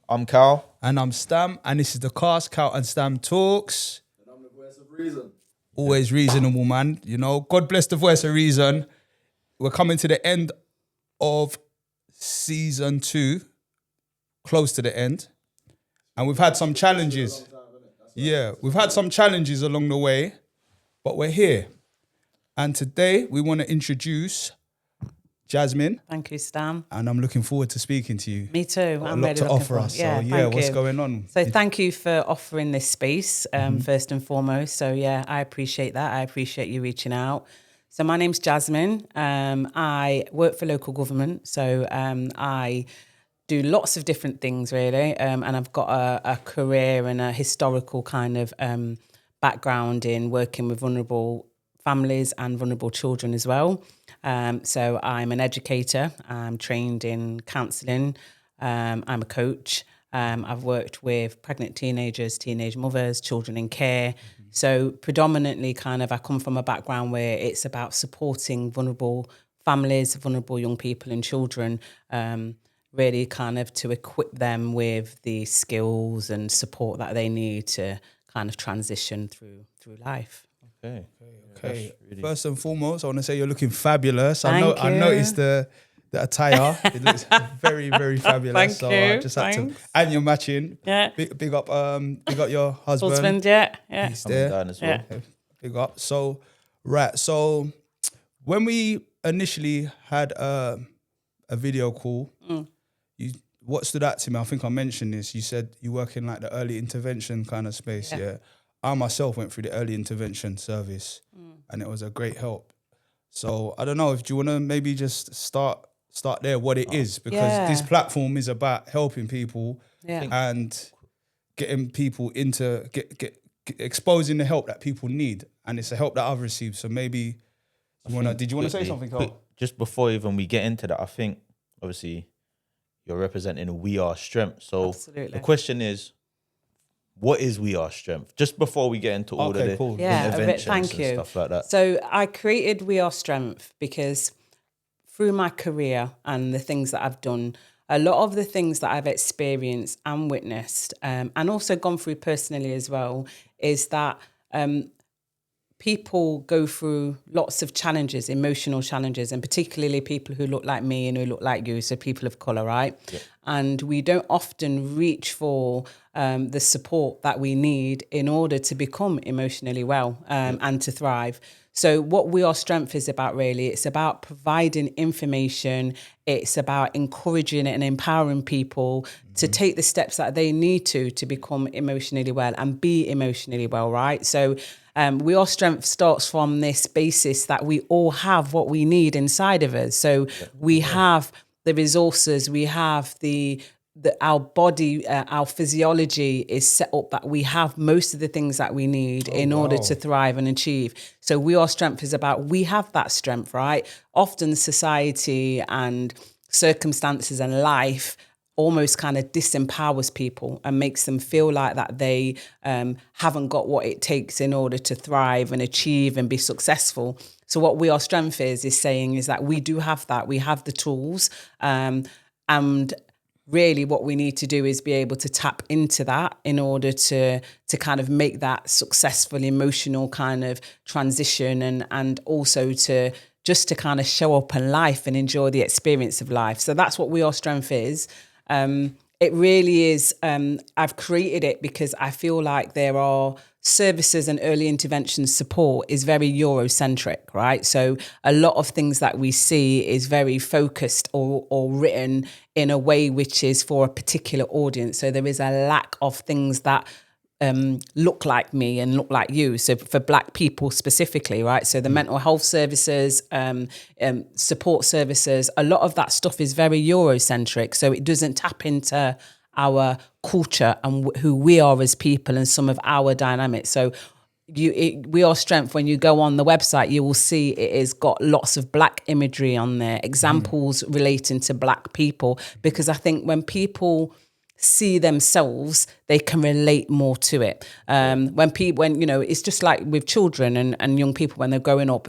I'm Cal. And I'm Stam, and this is the KAST, Cal and Stam Talks. And I'm the voice of reason. Always reasonable, man. You know, God bless the voice of reason. We're coming to the end of season 2, close to the end. And we've had some challenges. Yeah, we've had some challenges along the way, but we're here. And today we want to introduce Jasmin. Thank you, Stam. And I'm looking forward to speaking to you. Me too. Got I'm a lot really to looking offer forward. us. Yeah, So thank what's you. going on? So thank you for offering this space, first and foremost. So yeah, I appreciate that. I appreciate you reaching out. So my name's Jasmin. I work for local government. So I do lots of different things really. And I've got a career and a historical kind of background in working with vulnerable families and vulnerable children as well. So I'm an educator. I'm trained in counselling. I'm a coach. I've worked with pregnant teenagers, teenage mothers, children in care. So predominantly kind of I come from a background where it's about supporting vulnerable families, vulnerable young people and children, really kind of to equip them with the skills and support that they need to kind of transition through life. Okay. First and foremost, I want to say you're looking fabulous. Thank I you. noticed the attire. It looks very, very fabulous. Thank you. I just had to, Thanks. and you're matching. Yeah. Big up your husband. Husband, yeah. He's there. Down as well. Yeah. Big up. So, right. So, when we initially had a video call, what stood out to me, I think I mentioned this, you said you work in like the early intervention kind of space, yeah. I myself went through the early intervention service and it was a great help. So I don't know, if do you want to maybe just start there, what it is, because this platform is about helping people and getting people into, get exposing the help that people need. And it's a help that I've received. So maybe, did you want to say something, Carl? Just before even we get into that, I think obviously you're representing a We Are Strength. So Absolutely. the question is, what is We Are Strength? Just before we get into all of the interventions thank you. and stuff like that. So I created We Are Strength because through my career and the things that I've done, a lot of the things that I've experienced and witnessed, and also gone through personally as well, is that people go through lots of challenges, emotional challenges, and particularly people who look like me and who look like you, so people of colour, right? Yeah. And we don't often reach for the support that we need in order to become emotionally well and to thrive. So what We Are Strength is about really, it's about providing information, it's about encouraging and empowering people to take the steps that they need to become emotionally well and be emotionally well, right? So We Are Strength starts from this basis that we all have what we need inside of us. So we have the resources, we have our body, our physiology is set up that we have most of the things that we need in order to thrive and achieve. So We Are Strength is about, we have that strength, right? Often society and circumstances and life almost kind of disempowers people and makes them feel like that they haven't got what it takes in order to thrive and achieve and be successful. So what We Are Strength is saying is that we do have that. We have the tools, and really what we need to do is be able to tap into that in order to kind of make that successful emotional kind of transition and also to just to kind of show up in life and enjoy the experience of life. So that's what We Are Strength is. It really is, I've created it because I feel like there are services and early intervention support is very Eurocentric, right? So a lot of things that we see is very focused or written in a way which is for a particular audience. So there is a lack of things that look like me and look like you. So for Black people specifically, right? So the mental health services, support services, a lot of that stuff is very Eurocentric. So it doesn't tap into our culture and who we are as people and some of our dynamics. So We Are Strength, when you go on the website, you will see it has got lots of Black imagery on there, examples relating to Black people, because I think when people see themselves, they can relate more to it. When it's just like with children and young people when they're growing up,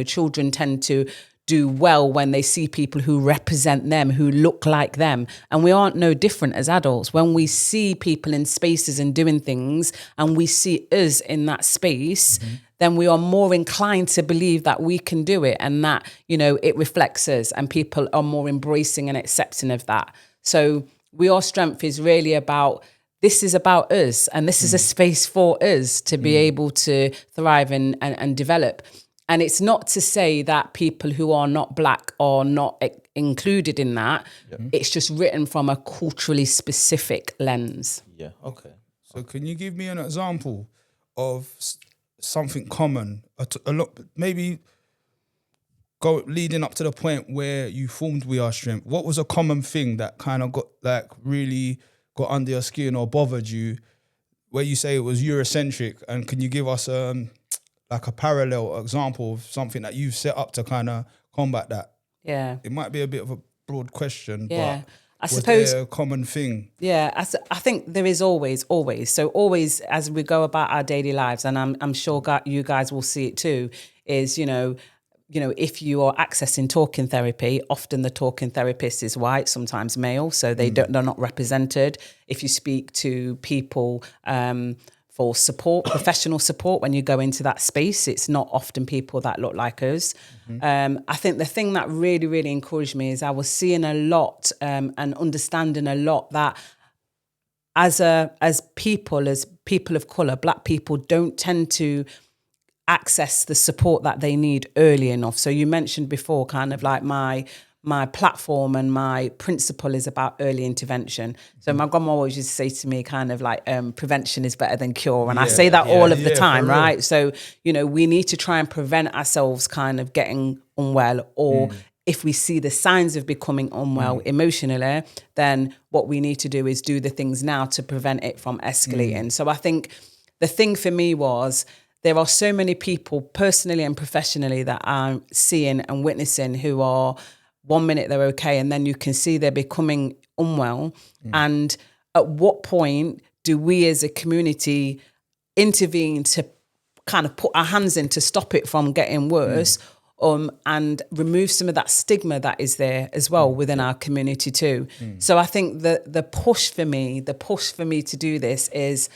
children tend to do well when they see people who represent them, who look like them. And we aren't no different as adults. When we see people in spaces and doing things and we see us in that space, then we are more inclined to believe that we can do it and that, you know, it reflects us and people are more embracing and accepting of that. So We Are Strength is really about, this is about us and this is a space for us to be able to thrive and develop. And it's not to say that people who are not Black are not included in that. It's just written from a culturally specific lens. Yeah, okay. So can you give me an example of something common, a lot, maybe go leading up to the point where you formed We Are Strength? What was a common thing that kind of got like really got under your skin or bothered you, where you say it was Eurocentric? And can you give us like a parallel example of something that you've set up to kind of combat that? Yeah. It might be a bit of a broad question, Yeah. but I was suppose there a common thing? Yeah, I think there is always. So always as we go about our daily lives, and I'm sure you guys will see it too, is, you know, if you are accessing talking therapy, often the talking therapist is white, sometimes male, so they're not represented. If you speak to people for support, professional support, when you go into that space, it's not often people that look like us. I think the thing that really, really encouraged me is I was seeing a lot and understanding a lot that as people of colour, Black people don't tend to access the support that they need early enough. So you mentioned before kind of like my platform and my principle is about early intervention. So my grandma always used to say to me kind of like prevention is better than cure. And I say that all of the time, right? So, you know, we need to try and prevent ourselves kind of getting unwell, or if we see the signs of becoming unwell emotionally, then what we need to do is do the things now to prevent it from escalating. So I think the thing for me was, there are so many people personally and professionally that I'm seeing and witnessing who are 1 minute they're okay and then you can see they're becoming unwell. And at what point do we as a community intervene to kind of put our hands in to stop it from getting worse, and remove some of that stigma that is there as well within our community too. So I think the push for me to do this is,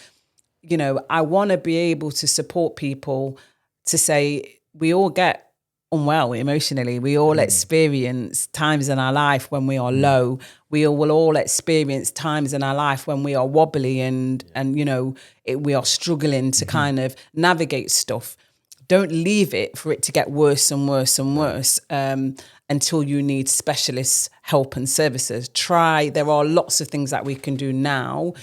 you know, I want to be able to support people to say we all get unwell emotionally. We all experience times in our life when we are low. We will all experience times in our life when we are wobbly and you know, we are struggling to kind of navigate stuff. Don't leave it for it to get worse and worse and worse until you need specialist help and services. There are lots of things that we can do now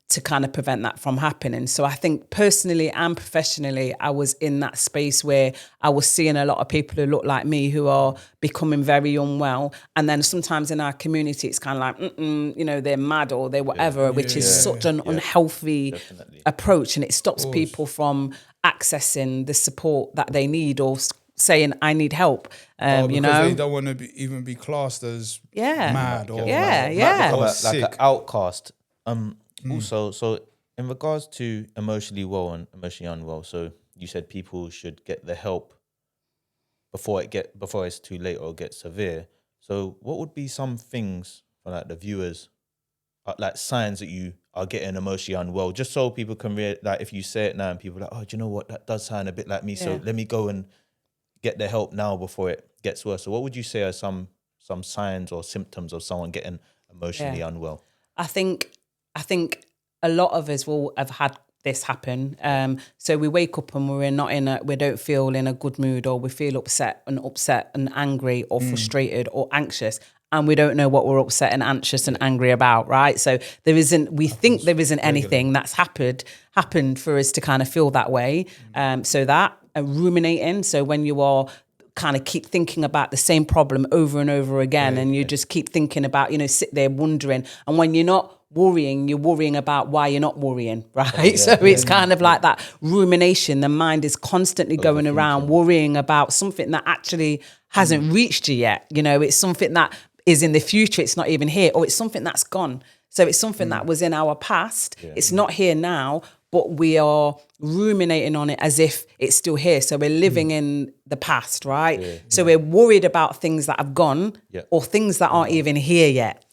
to kind of prevent that from happening. So I think personally and professionally, I was in that space where I was seeing a lot of people who look like me who are becoming very unwell. And then sometimes in our community, it's kind of like, you know, they're mad or they're whatever, which is such an unhealthy approach. And it stops people from accessing the support that they need or saying, I need help, you know. They don't want to even be classed as mad or like an outcast. Also, so in regards to emotionally well and emotionally unwell, so you said people should get the help before it's too late or gets severe. So what would be some things for like the viewers, like signs that you are getting emotionally unwell, just so people can like if you say it now and people are like, oh, do you know what, that does sound a bit like me, so let me go and get the help now before it gets worse. So what would you say are some signs or symptoms of someone getting emotionally unwell? I think a lot of us will have had this happen. So we wake up and we don't feel in a good mood, or we feel upset and angry or frustrated or anxious, and we don't know what we're upset and anxious and angry about, right? So we think there isn't anything that's happened for us to kind of feel that way. So that ruminating. So when you are kind of keep thinking about the same problem over and over again, and you just keep thinking about, you know, sit there wondering, and when you're not worrying, you're worrying about why you're not worrying, right? So it's kind of like that rumination. The mind is constantly going around worrying about something that actually hasn't reached you yet. You know, it's something that is in the future, it's not even here, or it's something that's gone. So it's something that was in our past, it's not here now, but we are ruminating on it as if it's still here. So we're living in the past, right? So we're worried about things that have gone or things that aren't even here yet.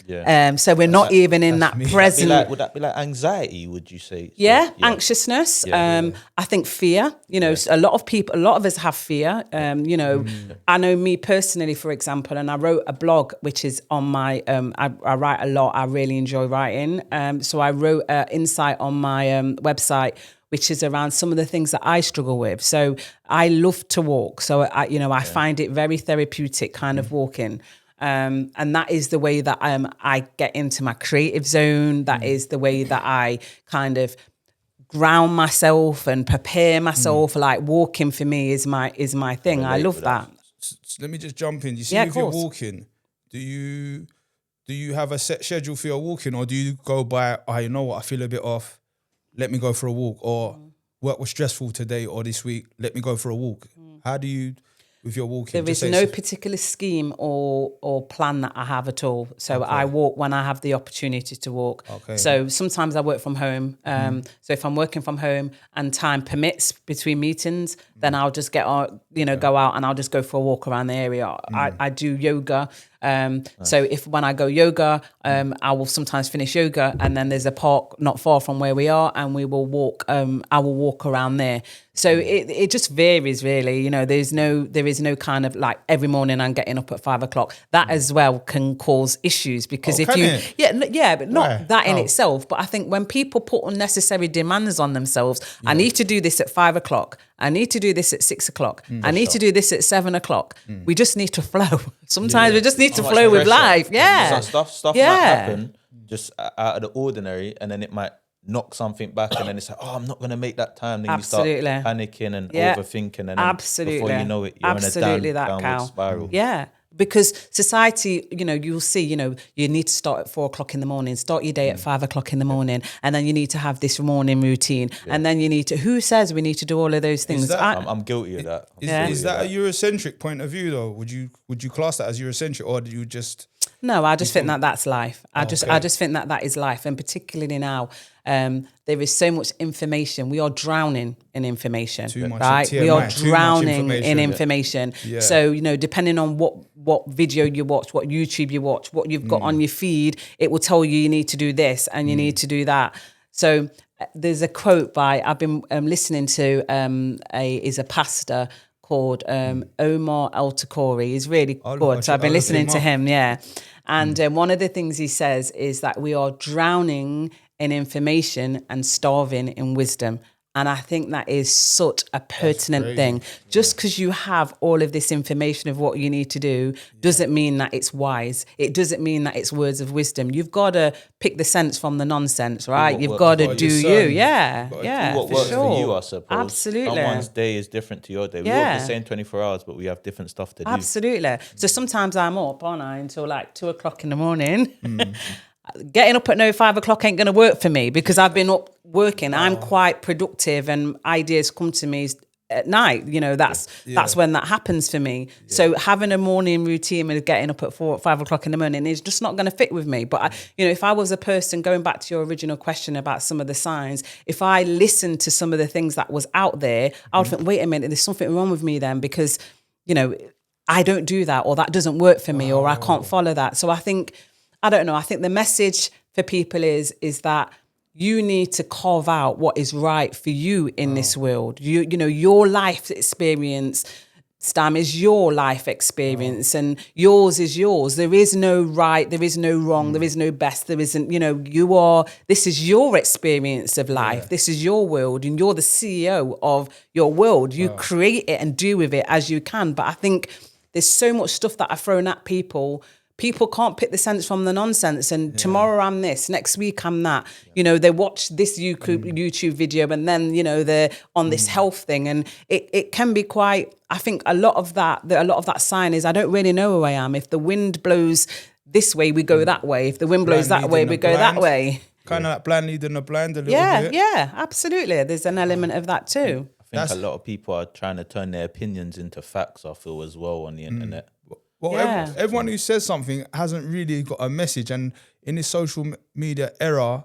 So we're not even in that present. Would that be like anxiety, would you say? Yeah, anxiousness. I think fear. A lot of us have fear. I know me personally, for example, and I wrote a blog, which is on my, I write a lot. I really enjoy writing. So I wrote an insight on my website, which is around some of the things that I struggle with. So I love to walk. So I find it very therapeutic kind of walking. And that is the way that I get into my creative zone. That is the way that I kind of ground myself and prepare myself. Like walking for me is my thing. I love that. So let me just jump in. You see, if you're walking, do you have a set schedule for your walking, or do you go by, you know what, I feel a bit off, let me go for a walk, or work was stressful today or this week, let me go for a walk? How do you... with your walking? There is no particular scheme or plan that I have at all. So I walk when I have the opportunity to walk. Okay. So sometimes I work from home. So if I'm working from home and time permits between meetings, then I'll just go out and I'll just go for a walk around the area. I do yoga. So when I go yoga, I will sometimes finish yoga, and then there's a park not far from where we are, and we will walk. I will walk around there. So it just varies, really. There is no kind of like every morning I'm getting up at 5 o'clock. That as well can cause issues, because but not that in itself. But I think when people put unnecessary demands on themselves, I need to do this at 5 o'clock. I need to do this at 6 o'clock. I need to do this at 7 o'clock. We just need to flow. Sometimes we just need to flow with life. Yeah. So stuff might happen just out of the ordinary, and then it might knock something back, and then it's like, I'm not going to make that time. Then you start panicking and overthinking, and then before you know it, you're in a downward spiral. Yeah. Because society, you'll see, you need to start at 4 o'clock in the morning, start your day at 5 o'clock in the morning, and then you need to have this morning routine. And then you need to, who says we need to do all of those things? I'm guilty of that. Is that a Eurocentric point of view, though? Would you class that as Eurocentric, or do you just... No, I just think that's life. I just think that is life. And particularly now, there is so much information. We are drowning in information, right? We are drowning in information. Yeah. So, depending on what video you watch, what YouTube you watch, what you've got on your feed, it will tell you need to do this and you need to do that. So there's a quote I've been listening to, is a pastor called Omar El-Takori. He's really good. So I've been listening to him, And one of the things he says is that we are drowning in information and starving in wisdom. And I think that is such a pertinent thing. Just because you have all of this information of what you need to do doesn't mean that it's wise. It doesn't mean that it's words of wisdom. You've got to pick the sense from the nonsense, right? You've got to do you. Yeah, what works for you, I suppose. Absolutely. Someone's day is different to your day. We work the same 24 hours, but we have different stuff to do. Absolutely. So sometimes I'm up, aren't I, until like 2 o'clock in the morning. Getting up at 5 o'clock ain't going to work for me, because I've been up working. I'm quite productive, and ideas come to me at night. That's when that happens for me. So having a morning routine and getting up at 4 or 5 o'clock in the morning is just not going to fit with me. But if I was a person, going back to your original question about some of the signs, if I listened to some of the things that was out there, I would think, wait a minute, there's something wrong with me then, because I don't do that, or that doesn't work for me, or I can't follow that. So I think the message for people is that you need to carve out what is right for you in this world. Your life experience, Stam, is your life experience, and yours is yours. There is no right, there is no wrong, there is no best, there isn't, this is your experience of life. This is your world, and you're the CEO of your world. You create it and do with it as you can. But I think there's so much stuff that I've thrown at people. People can't pick the sense from the nonsense. And tomorrow I'm this, next week I'm that. They watch this YouTube video, and then, they're on this health thing. And it can be quite, I think a lot of that sign is, I don't really know who I am. If the wind blows this way, we go that way. If the wind blows that way, we go that way. Kind of like blind leading the blind a little bit. Yeah, absolutely. There's an element of that too. I think a lot of people are trying to turn their opinions into facts, I feel, as well, on the internet. Well, everyone who says something hasn't really got a message. And in this social media era,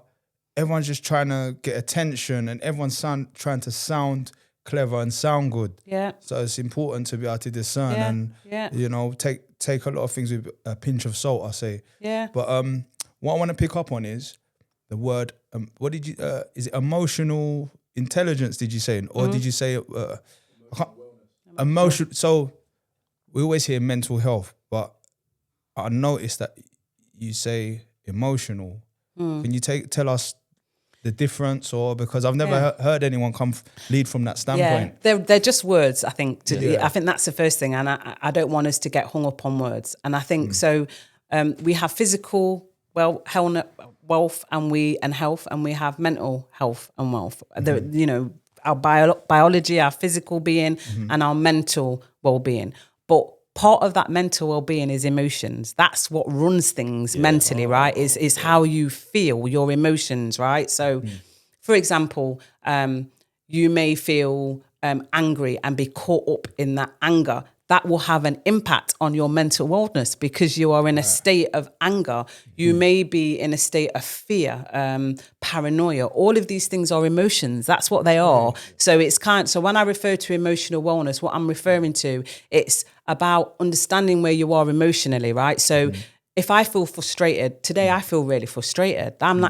everyone's just trying to get attention, and everyone's trying to sound clever and sound good. Yeah. So it's important to be able to discern and take a lot of things with a pinch of salt, I say. Yeah. But what I want to pick up on is the word. What did you? Is it emotional intelligence? Did you say, or did you say emotion? So we always hear mental health, but I noticed that you say emotional. Can you tell us the difference, or because I've never heard anyone lead from that standpoint? Yeah, they're just words, I think. I think that's the first thing, and I don't want us to get hung up on words. And I think so. We have physical wealth and health, and we have mental health and wealth. Our biology, our physical being, and our mental well-being. But part of that mental well-being is emotions. That's what runs things mentally, right? Is how you feel, your emotions, right? So, for example, you may feel angry and be caught up in that anger. That will have an impact on your mental wellness because you are in a state of anger. You may be in a state of fear, paranoia. All of these things are emotions. That's what they are. So so when I refer to emotional wellness, what I'm referring to, it's about understanding where you are emotionally, right? So if I feel frustrated today, I feel really frustrated. I'm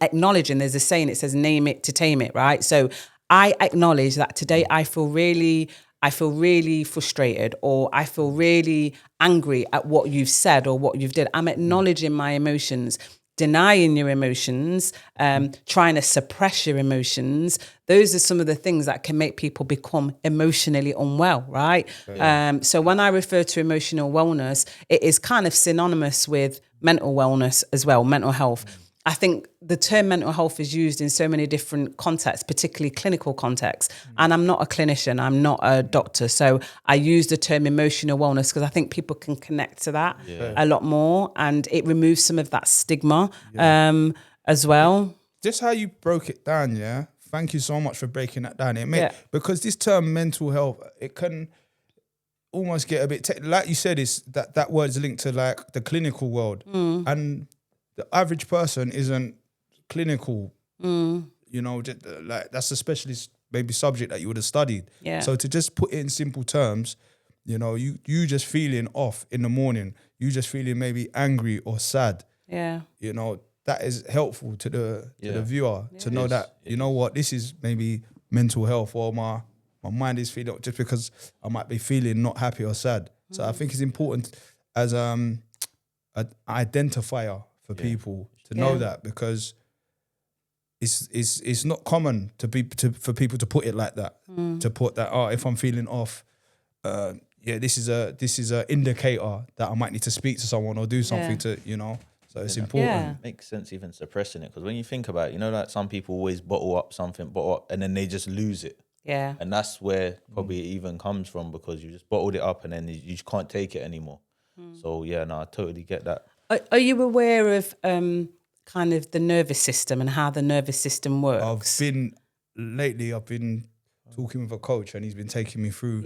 acknowledging. There's a saying, it says, "Name it to tame it," right? So I acknowledge that today I feel really frustrated, or I feel really angry at what you've said or what you've did. I'm acknowledging my emotions. Denying your emotions, trying to suppress your emotions. Those are some of the things that can make people become emotionally unwell, right? So when I refer to emotional wellness, it is kind of synonymous with mental wellness as well, mental health. I think the term mental health is used in so many different contexts, particularly clinical contexts. And I'm not a clinician, I'm not a doctor. So I use the term emotional wellness because I think people can connect to that a lot more, and it removes some of that stigma as well. Just how you broke it down, thank you so much for breaking that down. Because this term mental health, it can almost get a bit, like you said, is that word is linked to like the clinical world. And the average person isn't clinical, like that's a specialist maybe subject that you would have studied. So to just put it in simple terms, you just feeling off in the morning, you just feeling maybe angry or sad. That is helpful to the viewer to know that, what, this is maybe mental health, or my mind is feeling, just because I might be feeling not happy or sad. So I think it's important as an identifier for people to know that, because it's not common for people to put it like that. To put that, if I'm feeling off, this is a indicator that I might need to speak to someone or do something to, So it's important. It makes sense even suppressing it, because when you think about it, like some people always bottle up something, and then they just lose it. And that's where probably it even comes from, because you just bottled it up and then you just can't take it anymore. So I totally get that. Are you aware of kind of the nervous system and how the nervous system works? I've been talking with a coach, and he's been taking me through.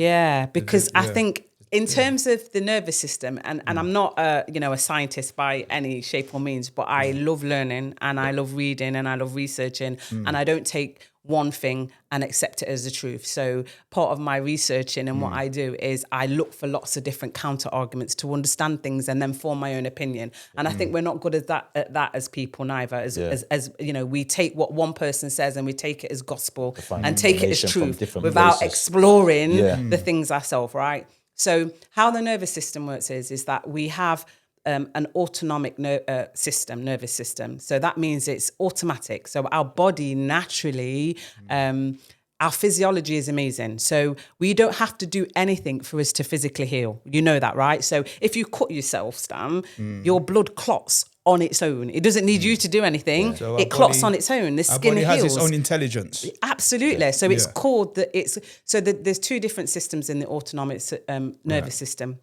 Because I think in terms of the nervous system, and I'm not a scientist by any shape or means, but I love learning, and I love reading, and I love researching, and I don't take one thing and accept it as the truth. So part of my researching and what I do is I look for lots of different counter arguments to understand things and then form my own opinion. And I think we're not good at that as people neither. As we take what one person says and we take it as gospel and take it as truth without exploring the things ourselves, right? So how the nervous system works is that we have an autonomic nervous system. So that means it's automatic. So our body naturally, our physiology is amazing. So we don't have to do anything for us to physically heal. You know that, right? So if you cut yourself, Stan, your blood clots on its own. It doesn't need you to do anything. So it clots on its own. The skin heals. Has its own intelligence. Absolutely. So it's called there's two different systems in the autonomic nervous system.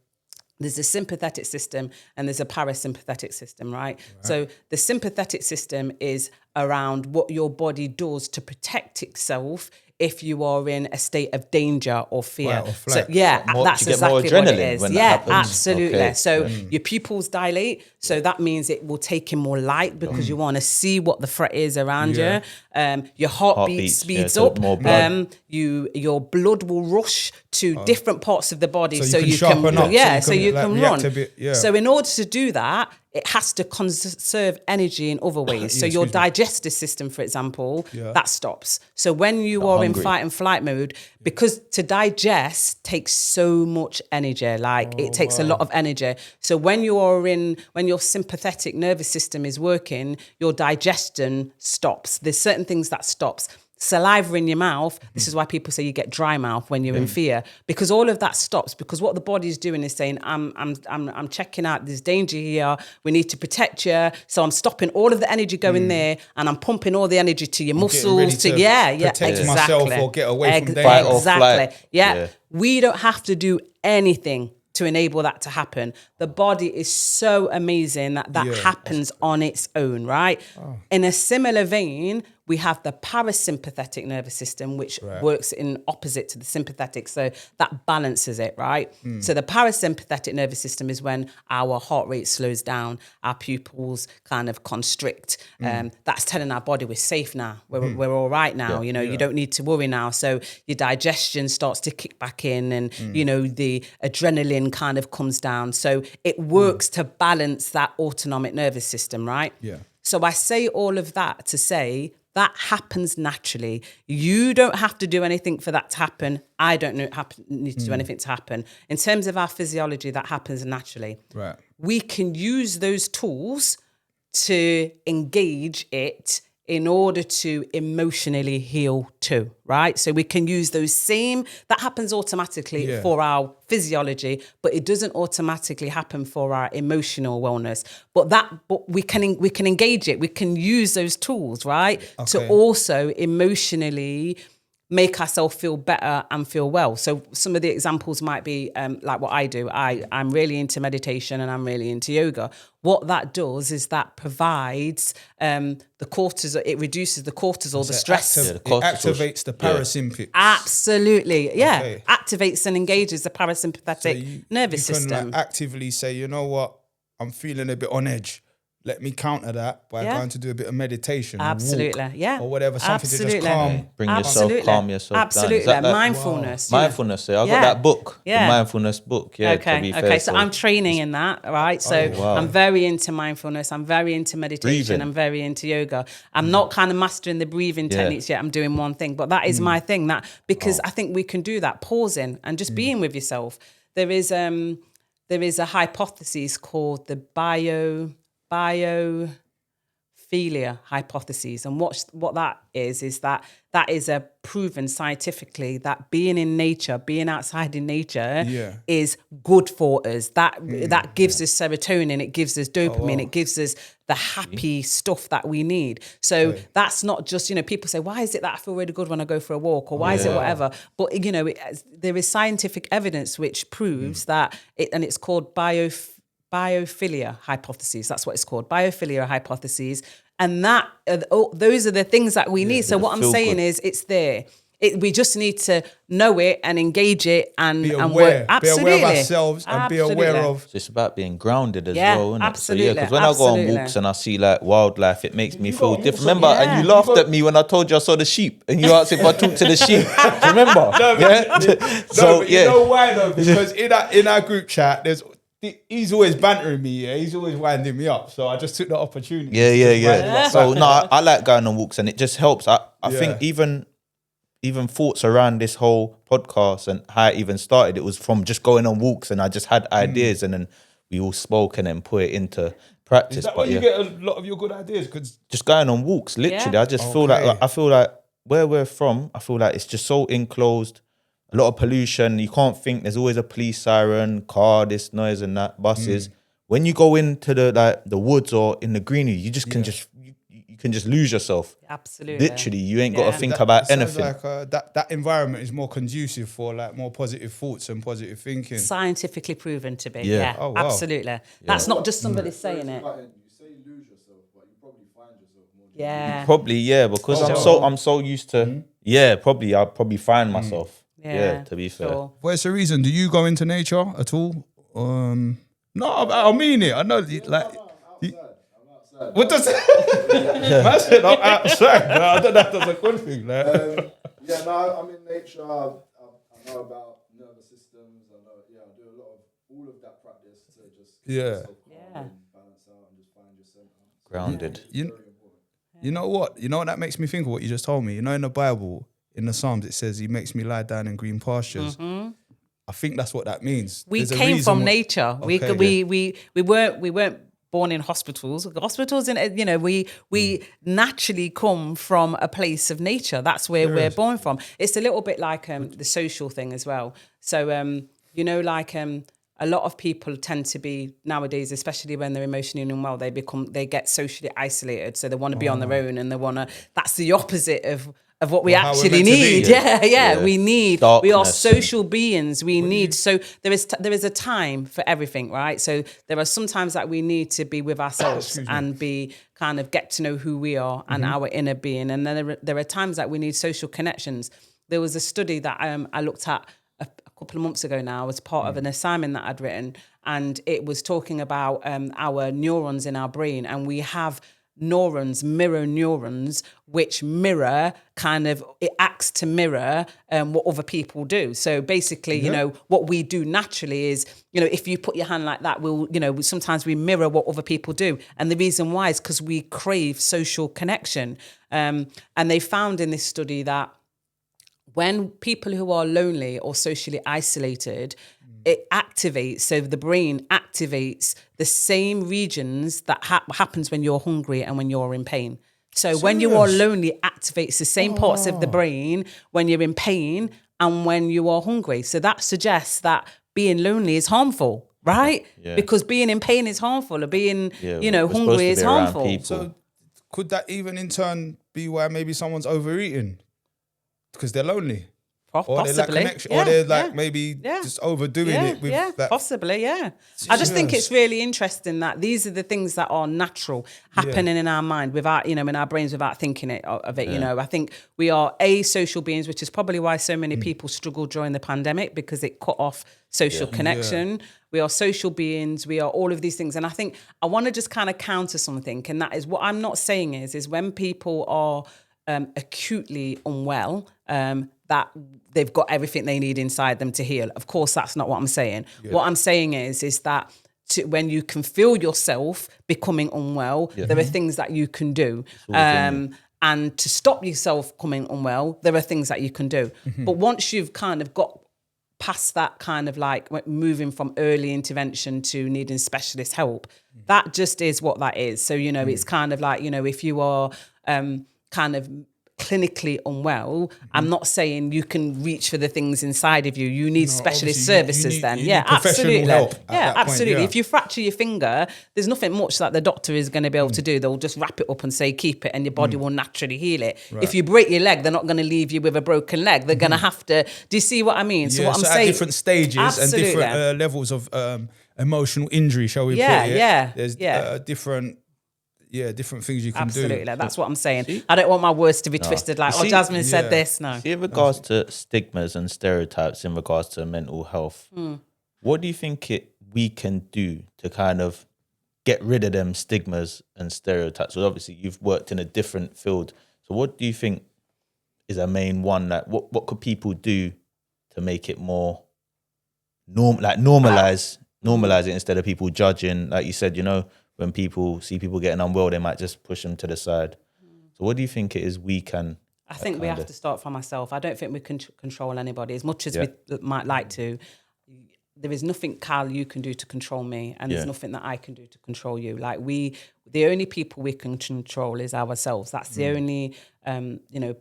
There's a sympathetic system and there's a parasympathetic system, right? So the sympathetic system is around what your body does to protect itself if you are in a state of danger or fear. Fight or So flight. that's you get more exactly what it adrenaline is. when that Yeah, happens. absolutely. Okay. So your pupils dilate. So that means it will take in more light because you want to see what the threat is around you. Your heartbeat speeds so up. more blood. Your blood will rush to different parts of the body, So you can sharpen up, so you can react run. a bit, yeah. So in order to do that, it has to conserve energy in other ways. So your excuse me. digestive system, for example, that stops. So when you are hungry. in fight and flight mode, because to digest takes so much energy, like it takes a lot of energy. So when your sympathetic nervous system is working, your digestion stops. There's certain things that stops. Saliva in your mouth. This is why people say you get dry mouth when you're in fear, because all of that stops. Because what the body is doing is saying, I'm checking out. There's danger here. We need to protect you. So I'm stopping all of the energy going there, and I'm pumping all the energy to your muscles. Protect myself or get away from danger. Fight or Exactly. flight. Yeah. We don't have to do anything to enable that to happen. The body is so amazing that happens on its own, right? In a similar vein, we have the parasympathetic nervous system, which works in opposite to the sympathetic. So that balances it, right? So the parasympathetic nervous system is when our heart rate slows down, our pupils kind of constrict. That's telling our body we're safe now. We're all right now. Yeah. You don't need to worry now. So your digestion starts to kick back in, and the adrenaline kind of comes down. So it works to balance that autonomic nervous system, right? Yeah. So I say all of that to say that happens naturally. You don't have to do anything for that to happen. I don't need to do anything to happen. In terms of our physiology, that happens naturally. Right. We can use those tools to engage it in order to emotionally heal too, right? So we can use those that happens automatically for our physiology, but it doesn't automatically happen for our emotional wellness. But we can engage it. We can use those tools, right? To also emotionally make ourselves feel better and feel well. So some of the examples might be like what I do. I'm really into meditation and I'm really into yoga. What that does is that provides the cortisol. It reduces the cortisol, the stress. It activates the parasympathetic. Absolutely, yeah. Okay. Activates and engages the parasympathetic nervous system. You can actively say, you know what, I'm feeling a bit on edge. Let me counter that by going to do a bit of meditation. Absolutely, walk, or whatever, something to just calm. Bring yourself, calm yourself Absolutely. down. Mindfulness. Wow. Mindfulness, I got that book, the mindfulness book. Yeah, Okay, so I'm training in that, right? So I'm very into mindfulness. I'm very into meditation. Breathing. I'm very into yoga. I'm not kind of mastering the breathing techniques yet. I'm doing one thing, but that is my thing. Because I think we can do that, pausing and just being with yourself. There is a hypothesis called the biophilia hypothesis, and what that is that is a proven scientifically that being in nature, being outside in nature is good for us. That gives us serotonin, it gives us dopamine, it gives us the happy stuff that we need. So that's not just, people say, why is it that I feel really good when I go for a walk, or why is it whatever? But there is scientific evidence which proves that it's called biophilia hypothesis. That's what it's called, biophilia hypothesis. And those are the things that we need. So what I'm saying is it's there. We just need to know it and engage it and work. Absolutely. Be aware of ourselves and be aware of... So it's about being grounded as well, isn't absolutely. it? So because when I go on walks and I see like wildlife, it makes me feel different. Remember, and you laughed at me when I told you I saw the sheep, and you asked if I talked to the sheep. Remember? You know why though? Because in our group chat, he's always bantering me, he's always winding me up. So I just took the opportunity. Yeah. So I like going on walks, and it just helps. I think even thoughts around this whole podcast and how it even started, it was from just going on walks, and I just had ideas, and then we all spoke and then put it into practice. Is that where you get a lot of your good ideas? Cause just going on walks, literally. I just feel like where we're from, I feel like it's just so enclosed. A lot of pollution. You can't think. There's always a police siren, car, this noise and that, buses. When you go into the woods or in the greenery, you just can you can just lose yourself. Absolutely. Literally, you ain't got to think about anything. Like that environment is more conducive for like more positive thoughts and positive thinking. Scientifically proven to be. Yeah. Oh, wow. Absolutely. That's not just somebody saying it. You say lose yourself, but you probably find yourself more. Yeah. Probably, because I'm so used to, probably I'll probably find myself. Yeah, to be fair. Sure. What's the reason? Do you go into nature at all? No, I mean it. I know, like. I'm outside. What does it? Man said I'm outside. No, I don't know if that's a good thing. Like. Yeah, no, I'm in nature. I know about nervous systems. I do a lot of all of that practice to just keep yourself calm and balance out and just find your center. Grounded. You know what? You know what that makes me think of what you just told me. You know, in the Bible, in the Psalms, it says He makes me lie down in green pastures. I think that's what that means. We There's a came reason from why- nature. Okay, We weren't born in hospitals. Hospitals, we naturally come from a place of nature. That's where we're born from. It's a little bit like the social thing as well. So a lot of people tend to be nowadays, especially when they're emotionally unwell, they get socially isolated. So they want to be on their own, and that's the opposite of what we how we're actually meant to need. be. Yeah. We need. Darkness We are and- social beings. We need. So there is a time for everything, right? So there are some times that we need to be with ourselves and be kind of get to know who we are and our inner being, and then there are times that we need social connections. There was a study that I looked at a couple of months ago now as part of an assignment that I'd written, and it was talking about our neurons in our brain, and we have mirror neurons, which it acts to mirror what other people do. So basically, what we do naturally is, if you put your hand like that, sometimes we mirror what other people do. And the reason why is because we crave social connection. And they found in this study that when people who are lonely or socially isolated, it activates, so the brain activates the same regions that happens when you're hungry and when you're in pain. So when you are lonely, activates the same parts of the brain when you're in pain and when you are hungry. So that suggests that being lonely is harmful, right? Yeah. Because being in pain is harmful, or being, we're supposed to hungry be is around harmful. people. So could that even in turn be why maybe someone's overeating? Because they're lonely. Or they lack Possibly. connection. Yeah, or they're like yeah. maybe Yeah. just overdoing it with that. Possibly, yeah. I just think it's really interesting that these are the things that are natural happening in our mind without, in our brains without thinking of it. I think we are social beings, which is probably why so many people struggled during the pandemic, because it cut off social connection. We are social beings. We are all of these things. And I think I want to just kind of counter something. And that is what I'm not saying is when people are acutely unwell, that they've got everything they need inside them to heal. Of course, that's not what I'm saying. Yeah. What I'm saying is that when you can feel yourself becoming unwell, there are things that you can do. And to stop yourself coming unwell, there are things that you can do. But once you've kind of got past that kind of like moving from early intervention to needing specialist help, that just is what that is. So, it's kind of like, if you are kind of clinically unwell, I'm not saying you can reach for the things inside of you. You need specialist services then. You need professional help at that point, absolutely. If you fracture your finger, there's nothing much that the doctor is going to be able to do. They'll just wrap it up and say, keep it, and your body will naturally heal it. Right. If you break your leg, they're not going to leave you with a broken leg. They're going to have to, do you see what I mean? So what I'm saying, at different stages and different levels of emotional injury, shall we put it? There's different things you can do. Absolutely, that's what I'm saying. I don't want my words to be twisted like, Jasmin said this. No. See, in regards to stigmas and stereotypes in regards to mental health, what do you think we can do to kind of get rid of them stigmas and stereotypes? So obviously you've worked in a different field. So what do you think is a main one? Like what could people do to make it more normalize it instead of people judging? Like you said, when people see people getting unwell, they might just push them to the side. So what do you think it is we can? I think we have to start from ourselves. I don't think we can control anybody as much as we might like to. There is nothing, Carl, you can do to control me, and there's nothing that I can do to control you. Like the only people we can control is ourselves. That's the only,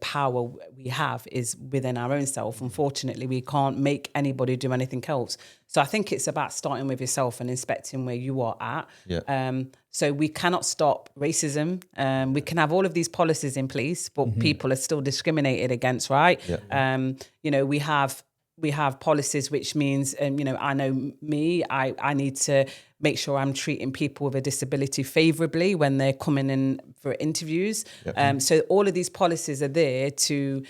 power we have is within our own self. Unfortunately, we can't make anybody do anything else. So I think it's about starting with yourself and inspecting where you are at. Yeah. So we cannot stop racism. We can have all of these policies in place, but people are still discriminated against, right? Yeah. We have we have policies, which means, I know me, I need to make sure I'm treating people with a disability favourably when they're coming in for interviews. So all of these policies are there to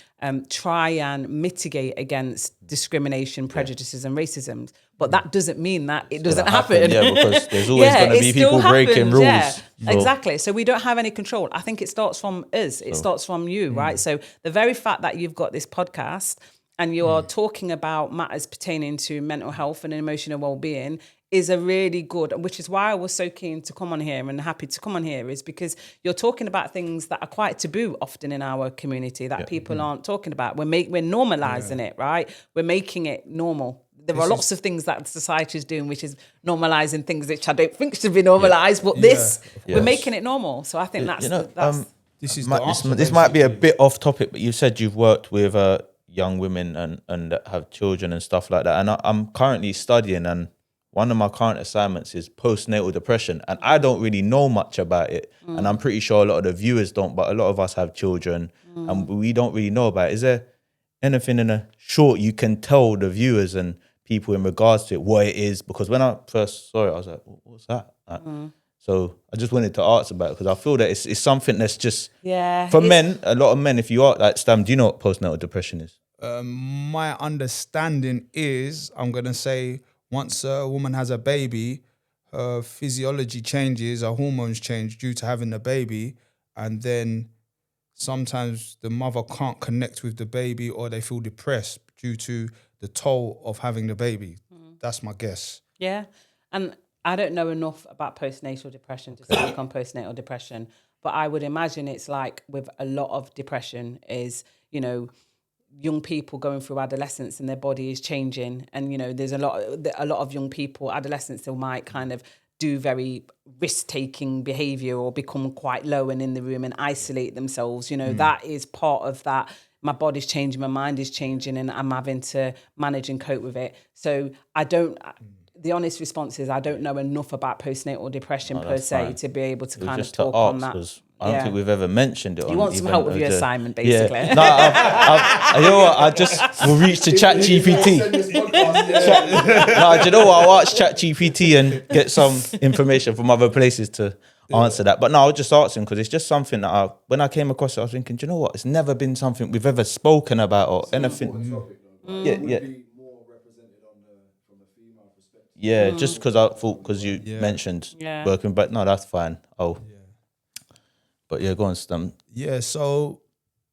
try and mitigate against discrimination, prejudices and racism. But that doesn't mean that it doesn't happen. Yeah, because there's always going to be people breaking rules. Yeah, So. exactly. So we don't have any control. I think it starts from us. It starts from you, right? So the very fact that you've got this podcast and you are talking about matters pertaining to mental health and emotional well-being is a really good, which is why I was so keen to come on here and happy to come on here, is because you're talking about things that are quite taboo often in our community that people aren't talking about. We're normalizing it, right? We're making it normal. There are lots of things that society is doing, which is normalizing things which I don't think should be normalized, but we're making it normal. So I think this might be a bit off topic, but you said you've worked with young women and have children and stuff like that. And I'm currently studying, and one of my current assignments is postnatal depression. And I don't really know much about it. And I'm pretty sure a lot of the viewers don't, but a lot of us have children and we don't really know about it. Is there anything in a short you can tell the viewers and people in regards to it, what it is? Because when I first saw it, I was like, what's that? So I just wanted to ask about it because I feel that it's something that's just, for men, a lot of men, if you are like Stam, do you know what postnatal depression is? My understanding is, I'm going to say, once a woman has a baby, her physiology changes, her hormones change due to having the baby, and then sometimes the mother can't connect with the baby or they feel depressed due to the toll of having the baby. That's my guess. Yeah. And I don't know enough about postnatal depression to speak on postnatal depression, but I would imagine it's like with a lot of depression is, young people going through adolescence and their body is changing. And, there's a lot of young people, adolescents, who might kind of do very risk-taking behaviour or become quite low and in the room and isolate themselves. That is part of that. My body's changing, my mind is changing, and I'm having to manage and cope with it. So the honest response is I don't know enough about postnatal depression per se to be able to kind of talk on that. I don't think we've ever mentioned it. You want some help with your assignment, basically. Yeah. No, you know what? I just will reach to ChatGPT. Do you know what? I'll ask ChatGPT and get some information from other places to answer that. But no, I'll just ask him because it's just something that when I came across it, I was thinking, do you know what? It's never been something we've ever spoken about or anything. Yeah, just because I thought, because you mentioned working, but no, that's fine. But yeah, go on, Stam. Yeah, so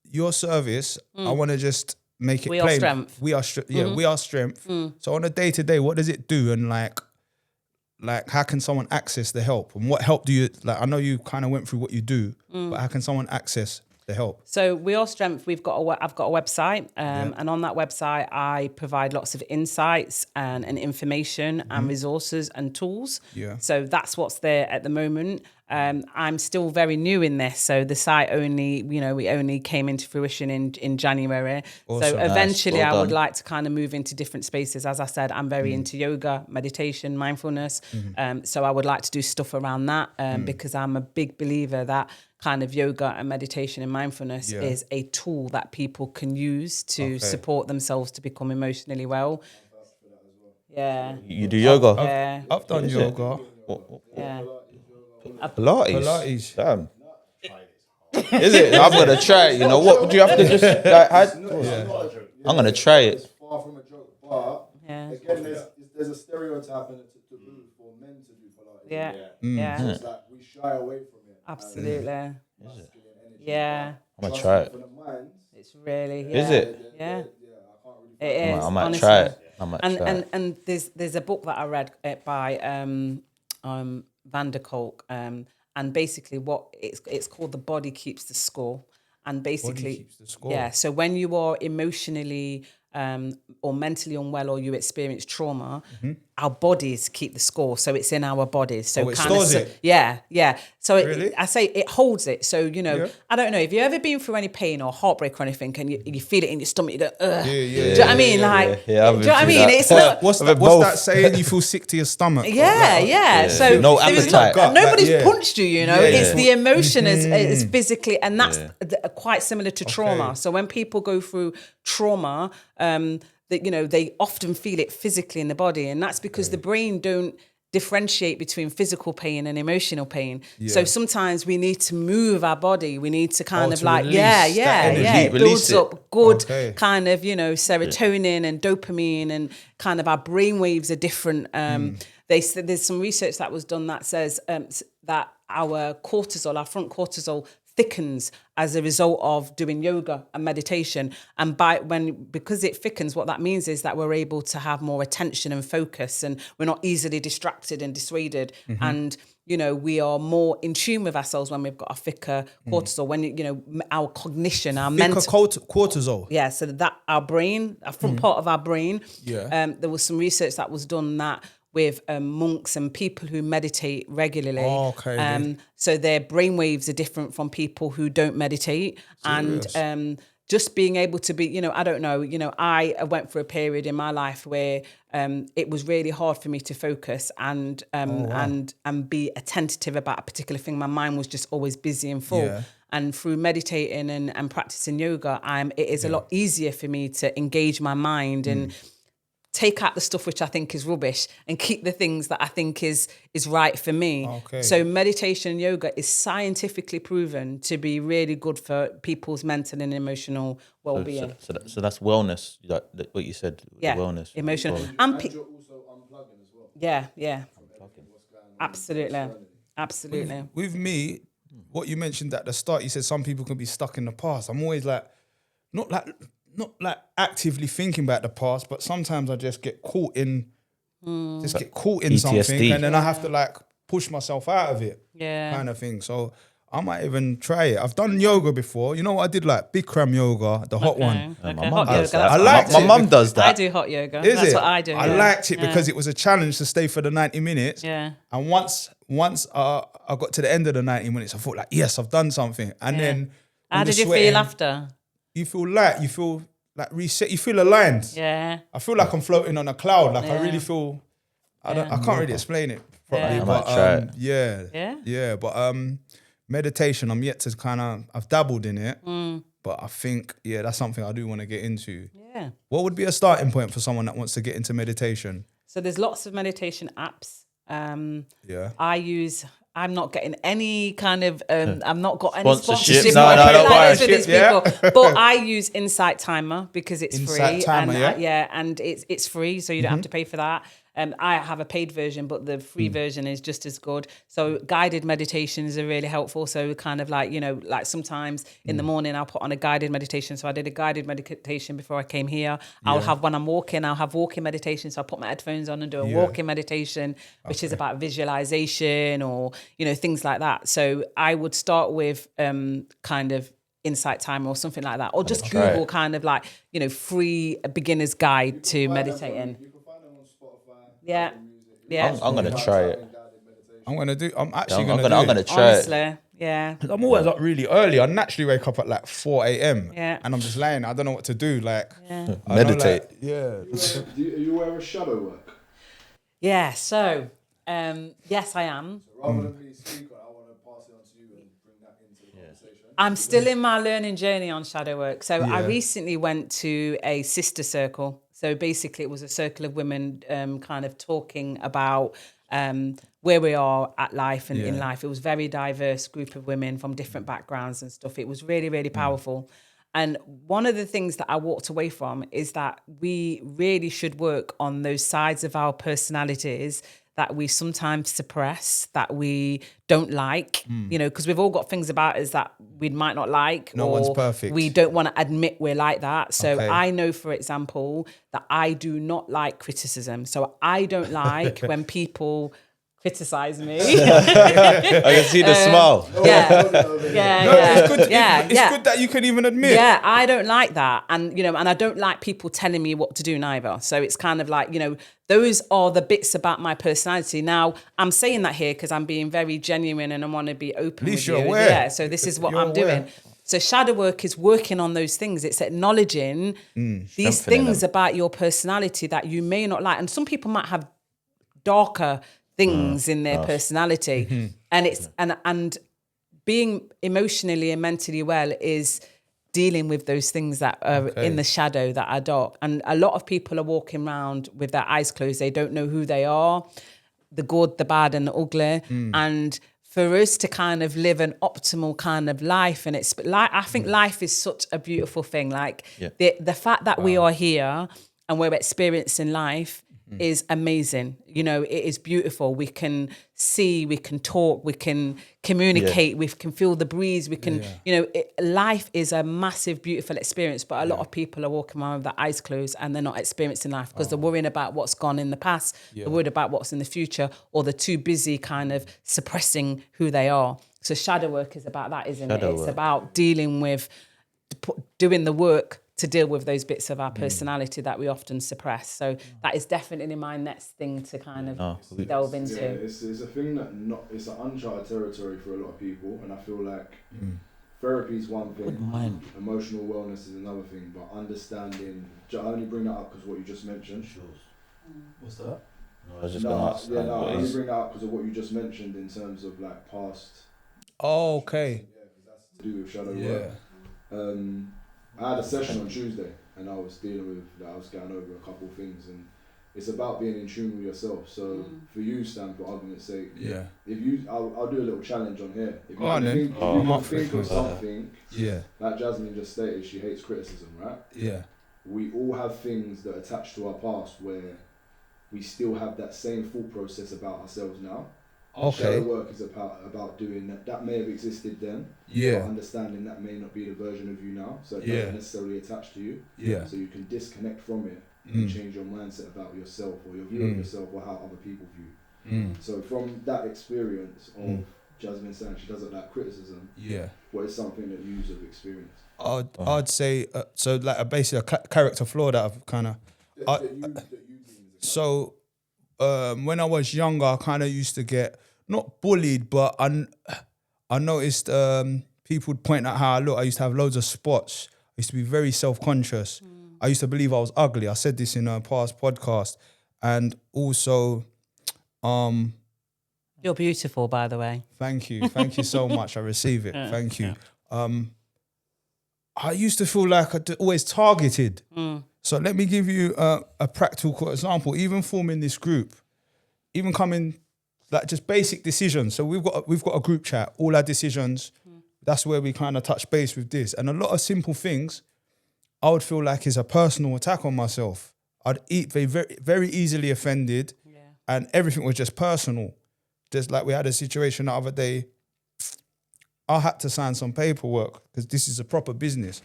your service, I want to just make it we plain. Are strength. We are strength. Yeah, we are strength. So on a day-to-day, what does it do? And like how can someone access the help? And what help do you, I know you kind of went through what you do, but how can someone access the help? So We Are Strength, I've got a website, and on that website I provide lots of insights and information and resources and tools. So that's what's there at the moment. I'm still very new in this, so the site we only came into fruition in January. Awesome. So eventually I would like to kind of move into different spaces. As I said, I'm very into yoga, meditation, mindfulness. So I would like to do stuff around that because I'm a big believer that kind of yoga and meditation and mindfulness is a tool that people can use to support themselves to become emotionally well. Yeah. You do yoga? I've done yoga. Yeah. Pilates. Damn. Is it? I'm gonna try it. What would you have to just I'm gonna try it. It's far from a joke, but again, there's a stereotype and it's a taboo for men to do Pilates. So it's like we shy away from it. Absolutely. I'm gonna try it. It's really. Is it? Yeah. I can't really. It is. I might honestly. try it. And there's a book that I read by Van der Kolk, and basically what it's called The Body Keeps the Score. And basically, Body keeps the score. Yeah, so when you are emotionally or mentally unwell or you experience trauma, our bodies keep the score. So it's in our bodies. So it stores it? Yeah. So really? I say it holds it. So, I don't know, if you've ever been through any pain or heartbreak or anything and you feel it in your stomach, you go, ugh. Do you know what I mean? Do you know what I mean? It's not... What's that saying? You feel sick to your stomach? Yeah. So no appetite. Nobody's punched you, It's the emotion is physically, and that's quite similar to trauma. So when people go through trauma, that, you know, they often feel it physically in the body. And that's because the brain don't differentiate between physical pain and emotional pain. So sometimes we need to move our body. We need to kind of to like, release that energy. it builds up good kind of, you know, serotonin and dopamine, and kind of our brain waves are different. They said there's some research that was done that says that our cortisol, our front cortisol, thickens as a result of doing yoga and meditation. And because it thickens, what that means is that we're able to have more attention and focus, and we're not easily distracted and dissuaded. And, you know, we are more in tune with ourselves when we've got a thicker cortisol, when, you know, our cognition, our mental cortisol. Yeah, so that our brain, our front part of our brain, there was some research that was done that with monks and people who meditate regularly. So their brainwaves are different from people who don't meditate. Serious? And just being able to be, you know, I don't know, you know, I went through a period in my life where it was really hard for me to focus and be attentive about a particular thing. My mind was just always busy and full. Yeah. And through meditating and practicing yoga, it is a lot easier for me to engage my mind and take out the stuff which I think is rubbish and keep the things that I think is right for me. So meditation and yoga is scientifically proven to be really good for people's mental and emotional well-being. So that's wellness, like what you said, wellness. Emotional. And you're also unplugging as well. Yeah. Absolutely. With me, what you mentioned at the start, you said some people can be stuck in the past. I'm always like, not like actively thinking about the past, but sometimes I just get caught in PTSD. something, and then I have to like push myself out of it, kind of thing. So I might even try it. I've done yoga before. You know what I did? Like Bikram yoga, the hot one. My mum does that. I liked it. My mum does that. I do hot yoga. That's what I do. I liked it because it was a challenge to stay for the 90 minutes. Yeah. And once I got to the end of the 90 minutes, I thought like, yes, I've done something. And then how did you feel after? You feel light, you feel like reset, you feel aligned. Yeah. I feel like I'm floating on a cloud. Like I really feel, I can't really explain it properly, but but meditation, I'm yet to I've dabbled in it, but I think, that's something I do want to get into. Yeah. What would be a starting point for someone that wants to get into meditation? So there's lots of meditation apps. I'm not getting any kind of, I've not got any sponsorship. But I use Insight Timer because it's free. Timer, and it's free, so you don't have to pay for that. I have a paid version, but the free version is just as good. So guided meditations are really helpful. So kind of like, you know, like sometimes in the morning I'll put on a guided meditation. So I did a guided meditation before I came here. I'll have when I'm walking, I'll have walking meditation. So I put my headphones on and do a walking meditation, which is about visualization or, you know, things like that. So I would start with kind of Insight Timer or something like that. Or just Google kind of like, you know, free beginner's guide to meditating. Yeah. I'm gonna try it. I'm gonna do it. Try Honestly, it. Yeah. I'm always up really early. I naturally wake up at like 4 a.m. Yeah. And I'm just laying. I don't know what to do. Like, meditate. Are you aware of shadow work? Yeah. So, yes, I am. So rather than me speak on, I want to pass it on to you and bring that into the conversation. I'm still in my learning journey on shadow work. So I recently went to a sister circle. So basically it was a circle of women kind of talking about where we are at life and in life. It was a very diverse group of women from different backgrounds and stuff. It was really, really powerful. And one of the things that I walked away from is that we really should work on those sides of our personalities that we sometimes suppress, that we don't like, you know, because we've all got things about us that we might not like. No one's perfect. We don't want to admit we're like that. So I know, for example, that I do not like criticism. So I don't like when people criticize me. I can see the smile. It's good that you can even admit. Yeah, I don't like that. And, you know, and I don't like people telling me what to do neither. So it's kind of like, you know, those are the bits about my personality. Now, I'm saying that here because I'm being very genuine and I want to be open with you. Aware. Yeah, so this is what I'm doing. So shadow work is working on those things. It's acknowledging these things about your personality that you may not like. And some people might have darker things in their personality. And it's and being emotionally and mentally well is dealing with those things that are in the shadow, that are dark. And a lot of people are walking around with their eyes closed. They don't know who they are, the good, the bad, and the ugly. And for us to kind of live an optimal kind of life, and it's like, I think life is such a beautiful thing. Like the fact that we are here and we're experiencing life is amazing. You know, it is beautiful. We can see, we can talk, we can communicate, we can feel the breeze, we can, you know, life is a massive, beautiful experience, but a lot of people are walking around with their eyes closed and they're not experiencing life because they're worrying about what's gone in the past, they're worried about what's in the future, or they're too busy kind of suppressing who they are. So shadow work is about that, isn't it? It's about dealing with, doing the work to deal with those bits of our personality that we often suppress. So that is definitely my next thing to kind of delve into. Yeah, it's a thing that it's an uncharted territory for a lot of people, and I feel like therapy is one thing, emotional wellness is another thing, but understanding, I only bring that up because of what you just mentioned. What's that? No, I was just going to ask. I only bring that up because of what you just mentioned in terms of like past. Oh, okay. Yeah, because that's to do with shadow work. I had a session on Tuesday and I was I was going over a couple of things, and it's about being in tune with yourself. So for you, Stan, for argument's sake, if I'll do a little challenge on here. If you think of something, like Jasmin just stated, she hates criticism, right? Yeah. We all have things that attach to our past where we still have that same thought process about ourselves now. Okay. Shadow work is about doing that. That may have existed then. Yeah. But understanding that may not be the version of you now, so it doesn't necessarily attach to you. Yeah. So you can disconnect from it and change your mindset about yourself or your view of yourself or how other people view you. So from that experience of Jasmin saying she doesn't like criticism, what is something that you have experienced? I'd say so, like basically a character flaw that I've kind of. So when I was younger, I kind of used to get not bullied, but I noticed people would point out how I look. I used to have loads of spots. I used to be very self-conscious. I used to believe I was ugly. I said this in a past podcast, and also, you're beautiful, by the way. Thank you so much. I receive it. Thank you. I used to feel like I always targeted. So let me give you a practical example. Even forming this group, even coming, like just basic decisions. So we've got a group chat, all our decisions. That's where we kind of touch base with this. And a lot of simple things, I would feel like is a personal attack on myself. I'd be very, very easily offended, and everything was just personal. Just like we had a situation the other day, I had to sign some paperwork because this is a proper business.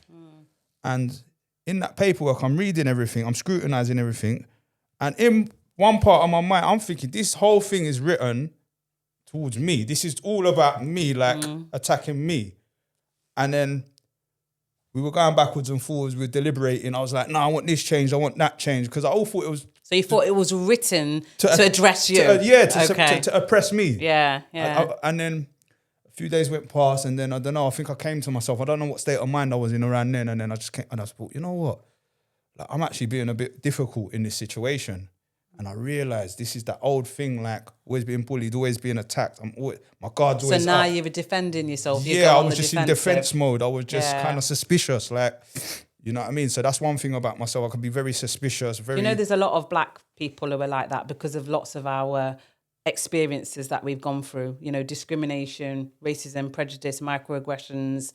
And in that paperwork, I'm reading everything, I'm scrutinizing everything. And in one part of my mind, I'm thinking this whole thing is written towards me. This is all about me, like attacking me. And then we were going backwards and forwards, we were deliberating. I was like, no, I want this changed, I want that changed. Because I all thought it was... So you thought it was written to address you? To oppress me. Yeah. And then a few days went past, and then I don't know, I think I came to myself. I don't know what state of mind I was in around then. And then I just came and I thought, you know what? Like, I'm actually being a bit difficult in this situation. And I realised this is that old thing, like always being bullied, always being attacked. My guard's always So now up. you were defending yourself. I was just in defence mode. I was just kind of suspicious, like, you know what I mean? So that's one thing about myself. I could be very suspicious. You know, there's a lot of black people who are like that because of lots of our experiences that we've gone through. You know, discrimination, racism, prejudice, microaggressions,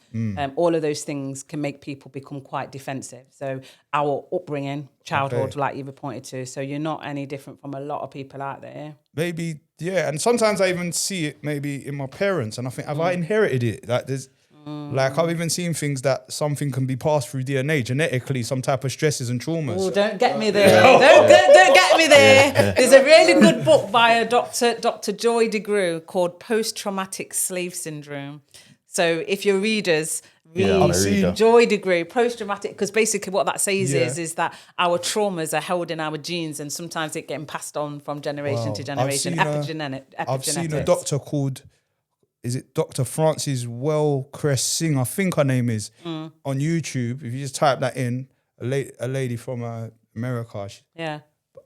all of those things can make people become quite defensive. So our upbringing, childhood, like you've pointed to, so you're not any different from a lot of people out there. Maybe, yeah. And sometimes I even see it maybe in my parents, and I think, have I inherited it? Like there's... Like I've even seen things that something can be passed through DNA genetically, some type of stresses and traumas. Oh, don't get me there. Don't get me there. There's a really good book by a Dr. Joy DeGruy called Post-Traumatic Slave Syndrome. So if you're readers, read Joy DeGruy, post-traumatic, because basically what that says is that our traumas are held in our genes, and sometimes it getting passed on from generation to generation. Epigenetics. I've seen a doctor called... Is it Dr. Frances Wellcrest Singh? I think her name is on YouTube. If you just type that in, a lady from America. I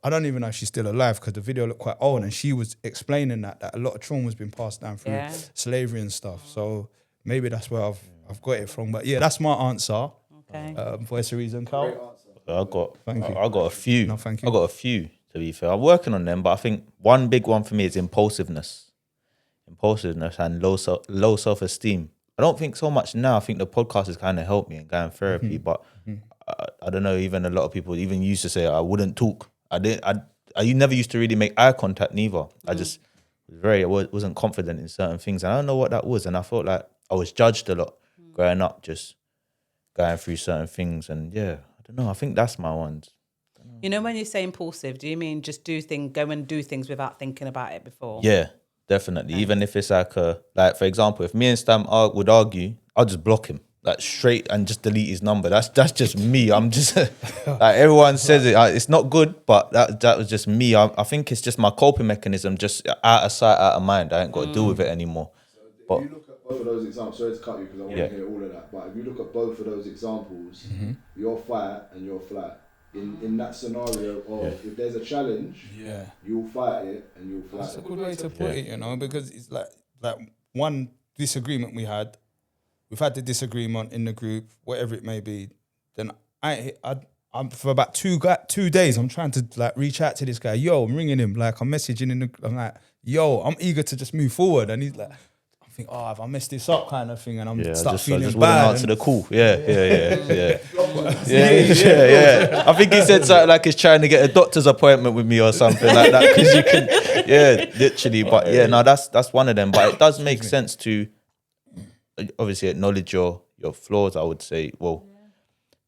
don't even know if she's still alive because the video looked quite old, and she was explaining that a lot of trauma has been passed down through slavery and stuff. So maybe that's where I've got it from. But yeah, that's my answer. Okay. Voice of reason, Carl. I got a few. No, thank you. I got a few, to be fair. I'm working on them, but I think one big one for me is impulsiveness and low self-esteem. I don't think so much now. I think the podcast has kind of helped me in going therapy, but I don't know, even a lot of people even used to say I wouldn't talk. I never used to really make eye contact neither. I just wasn't confident in certain things. And I don't know what that was. And I felt like I was judged a lot growing up, just going through certain things. And yeah, I don't know. I think that's my ones. You know, when you say impulsive, do you mean just go and do things without thinking about it before? Yeah, definitely. Okay. Even if it's like for example, if me and Stam would argue, I'll just block him. Like straight and just delete his number. That's just me. I'm just like everyone says it. It's not good, but that was just me. I think it's just my coping mechanism. Just out of sight, out of mind. I ain't got to deal with it anymore. So if you look at both of those examples, sorry to cut you because I want to hear all of that. But if you look at both of those examples, you're fight and you're flat. In that scenario of if there's a challenge, you'll fight it and you'll flat. That's a good way to put it, you know, because it's like one disagreement we've had the disagreement in the group, whatever it may be. Then I'm for about 2 days. I'm trying to like reach out to this guy. Yo, I'm ringing him. Like I'm messaging I'm like, yo, I'm eager to just move forward. And he's like, I think, have I messed this up, kind of thing. And I'm feeling I just bad. Wouldn't answer the call. Yeah. I think he said something like he's trying to get a doctor's appointment with me or something like that because you can, literally. But that's one of them. But it does make sense to obviously acknowledge your flaws, I would say. Well,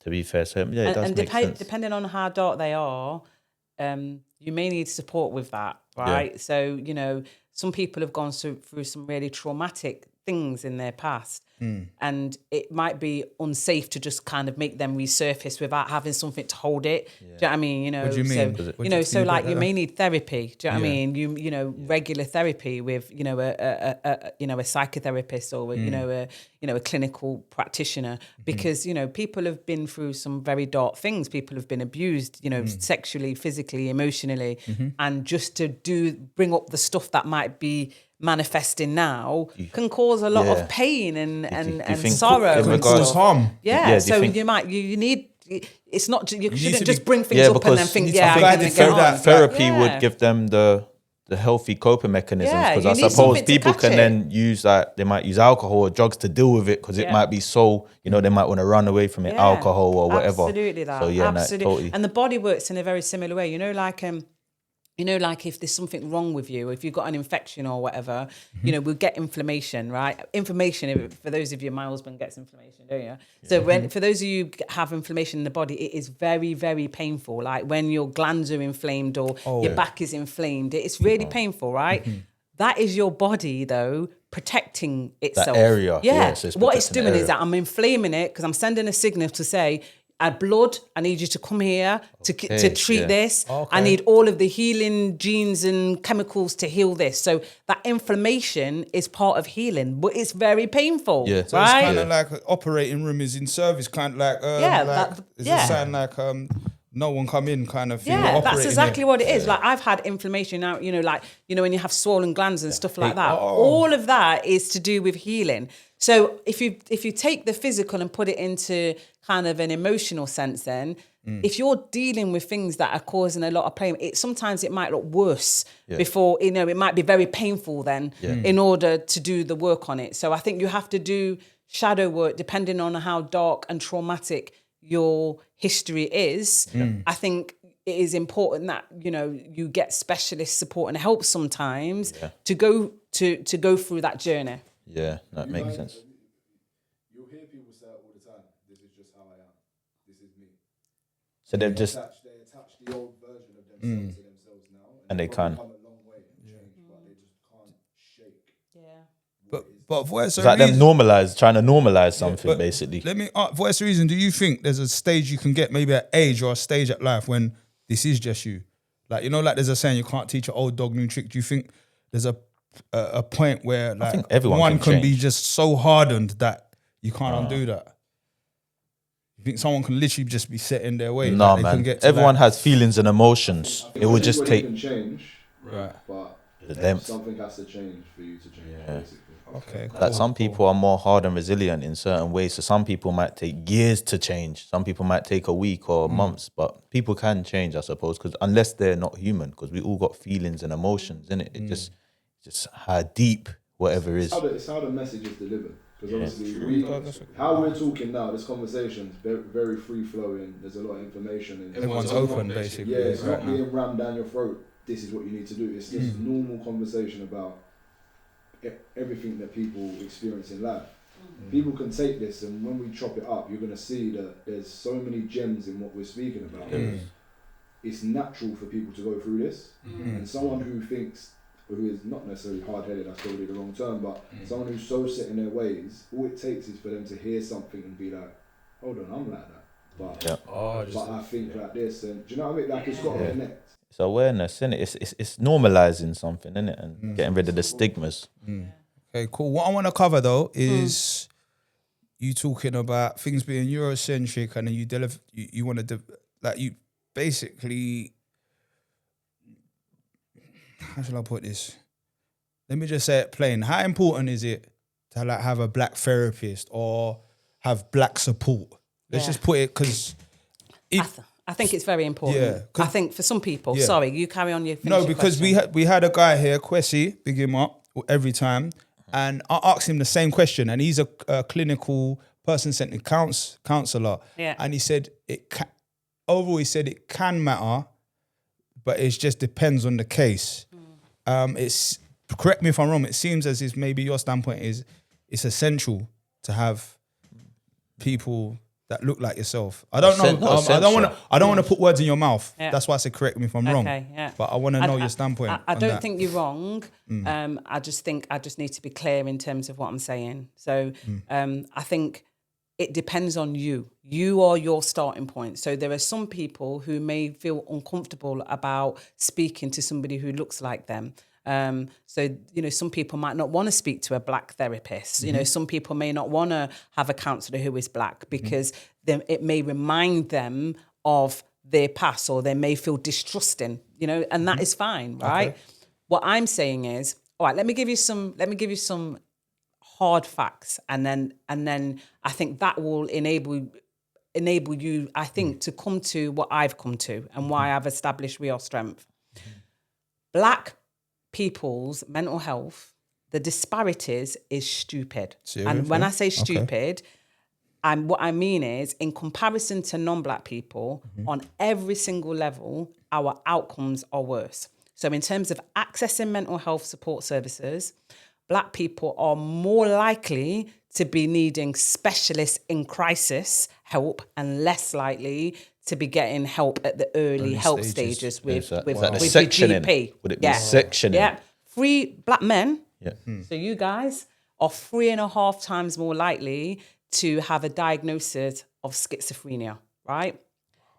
to be fair, so it does make sense. Depending on how dark they are, you may need support with that, right? Yeah. So, you know, some people have gone through some really traumatic things in their past, and it might be unsafe to just kind of make them resurface without having something to hold it. Yeah. Do you know what I mean? You know, what do you mean? So you may need therapy. Do you know what I mean? You know, regular therapy with a psychotherapist or a clinical practitioner, because people have been through some very dark things. People have been abused, sexually, physically, emotionally, and just to bring up the stuff that might be manifesting now can cause a lot of pain and sorrow and cause harm. So you need. It's not you shouldn't just bring things up and then think therapy would give them the healthy coping mechanisms, because I suppose people can then use they might use alcohol or drugs to deal with it, because it might be so they might want to run away from it, alcohol or whatever. Absolutely that. So absolutely. Totally. And the body works in a very similar way. Like if there's something wrong with you, if you've got an infection or whatever, we'll get inflammation, right? Inflammation, for those of you, my husband gets inflammation, don't you? So for those of you who have inflammation in the body, it is very, very painful. Like when your glands are inflamed or your back is inflamed, it's really painful, right? That is your body, though, protecting itself. That area. Yeah. So what it's doing is that I'm inflaming it because I'm sending a signal to say, blood, I need you to come here to treat this. Okay. I need all of the healing genes and chemicals to heal this. So that inflammation is part of healing, but it's very painful. Yeah. So right? It's kind of like an operating room is in service, kind of like saying like no one come in kind of thing. Yeah, that's exactly what it is. Like I've had inflammation now, when you have swollen glands and stuff like that. All of that is to do with healing. So if you take the physical and put it into kind of an emotional sense, then if you're dealing with things that are causing a lot of pain, sometimes it might look worse before, it might be very painful then in order to do the work on it. So I think you have to do shadow work depending on how dark and traumatic your history is. I think it is important that, you get specialist support and help sometimes to go through that journey. Yeah, that makes sense. You'll hear people say it all the time. This is just how I am. This is me. So they attach the old version of themselves to themselves now, and they can. Come a long way and change, but they just can't shake. Yeah. But for it's like them trying to normalize something, basically. Let me ask, for what reason do you think there's a stage you can get, maybe at age or a stage at life, when this is just you? Like, like there's a saying, you can't teach an old dog new trick. Do you think there's a point where like one can be just so hardened that you can't undo that? You think someone can literally just be set in their way? No, man. Everyone has feelings and emotions. It would just take. Can change, right? But length. Something has to change for you to change, basically. Okay. Like some people are more hard and resilient in certain ways. So some people might take years to change. Some people might take a week or months. But people can change, I suppose, because unless they're not human, because we all got feelings and emotions, innit? It just how deep whatever is. It's how the message is delivered. Because obviously, how we're talking now, this conversation's very, very free flowing. There's a lot of information. Everyone's open, basically. Yeah, it's not being rammed down your throat. This is what you need to do. It's just normal conversation about everything that people experience in life. People can take this, and when we chop it up, you're going to see that there's so many gems in what we're speaking about. It's natural for people to go through this, and someone who is not necessarily hard-headed, that's probably the wrong term, but someone who's so set in their ways, all it takes is for them to hear something and be like, hold on, I'm like that, but I think like this, and do you know what I mean? Like, it's got to connect. It's awareness, innit? It's normalizing something, innit? And getting rid of the stigmas. Okay, cool. What I want to cover though is you talking about things being Eurocentric, and then you want to you basically, how shall I put this? Let me just say it plain. How important is it to like have a black therapist or have black support? Let's just put it, because I think it's very important. Yeah, I think for some people, sorry, you carry on. No, because we had a guy here, K.A.S.T, big him up every time, and I asked him the same question, and he's a clinical person-centered counsellor, and he said overall he said it can matter, but it just depends on the case. It's, correct me if I'm wrong, it seems as if maybe your standpoint is it's essential to have people that look like yourself. I don't know. I don't want to put words in your mouth. Yeah. That's why I said correct me if I'm wrong. Yeah. But I want to know your standpoint. I don't think you're wrong. I just think I just need to be clear in terms of what I'm saying. So I think it depends on you. You are your starting point. So there are some people who may feel uncomfortable about speaking to somebody who looks like them. So, some people might not want to speak to a black therapist. Some people may not want to have a counsellor who is black because it may remind them of their past, or they may feel distrusting, and that is fine, right? Okay. What I'm saying is, all right, let me give you some hard facts, and then I think that will enable you, I think, to come to what I've come to and why I've established Real Strength. Black people's mental health, the disparities is stupid. Seriously? And when I say stupid, what I mean is, in comparison to non-black people, on every single level, our outcomes are worse. So in terms of accessing mental health support services, black people are more likely to be needing specialists in crisis help and less likely to be getting help at the early help stages with the GP. Would it be sectioning? Yeah. 3 black men, so you guys are 3.5 times more likely to have a diagnosis of schizophrenia, right?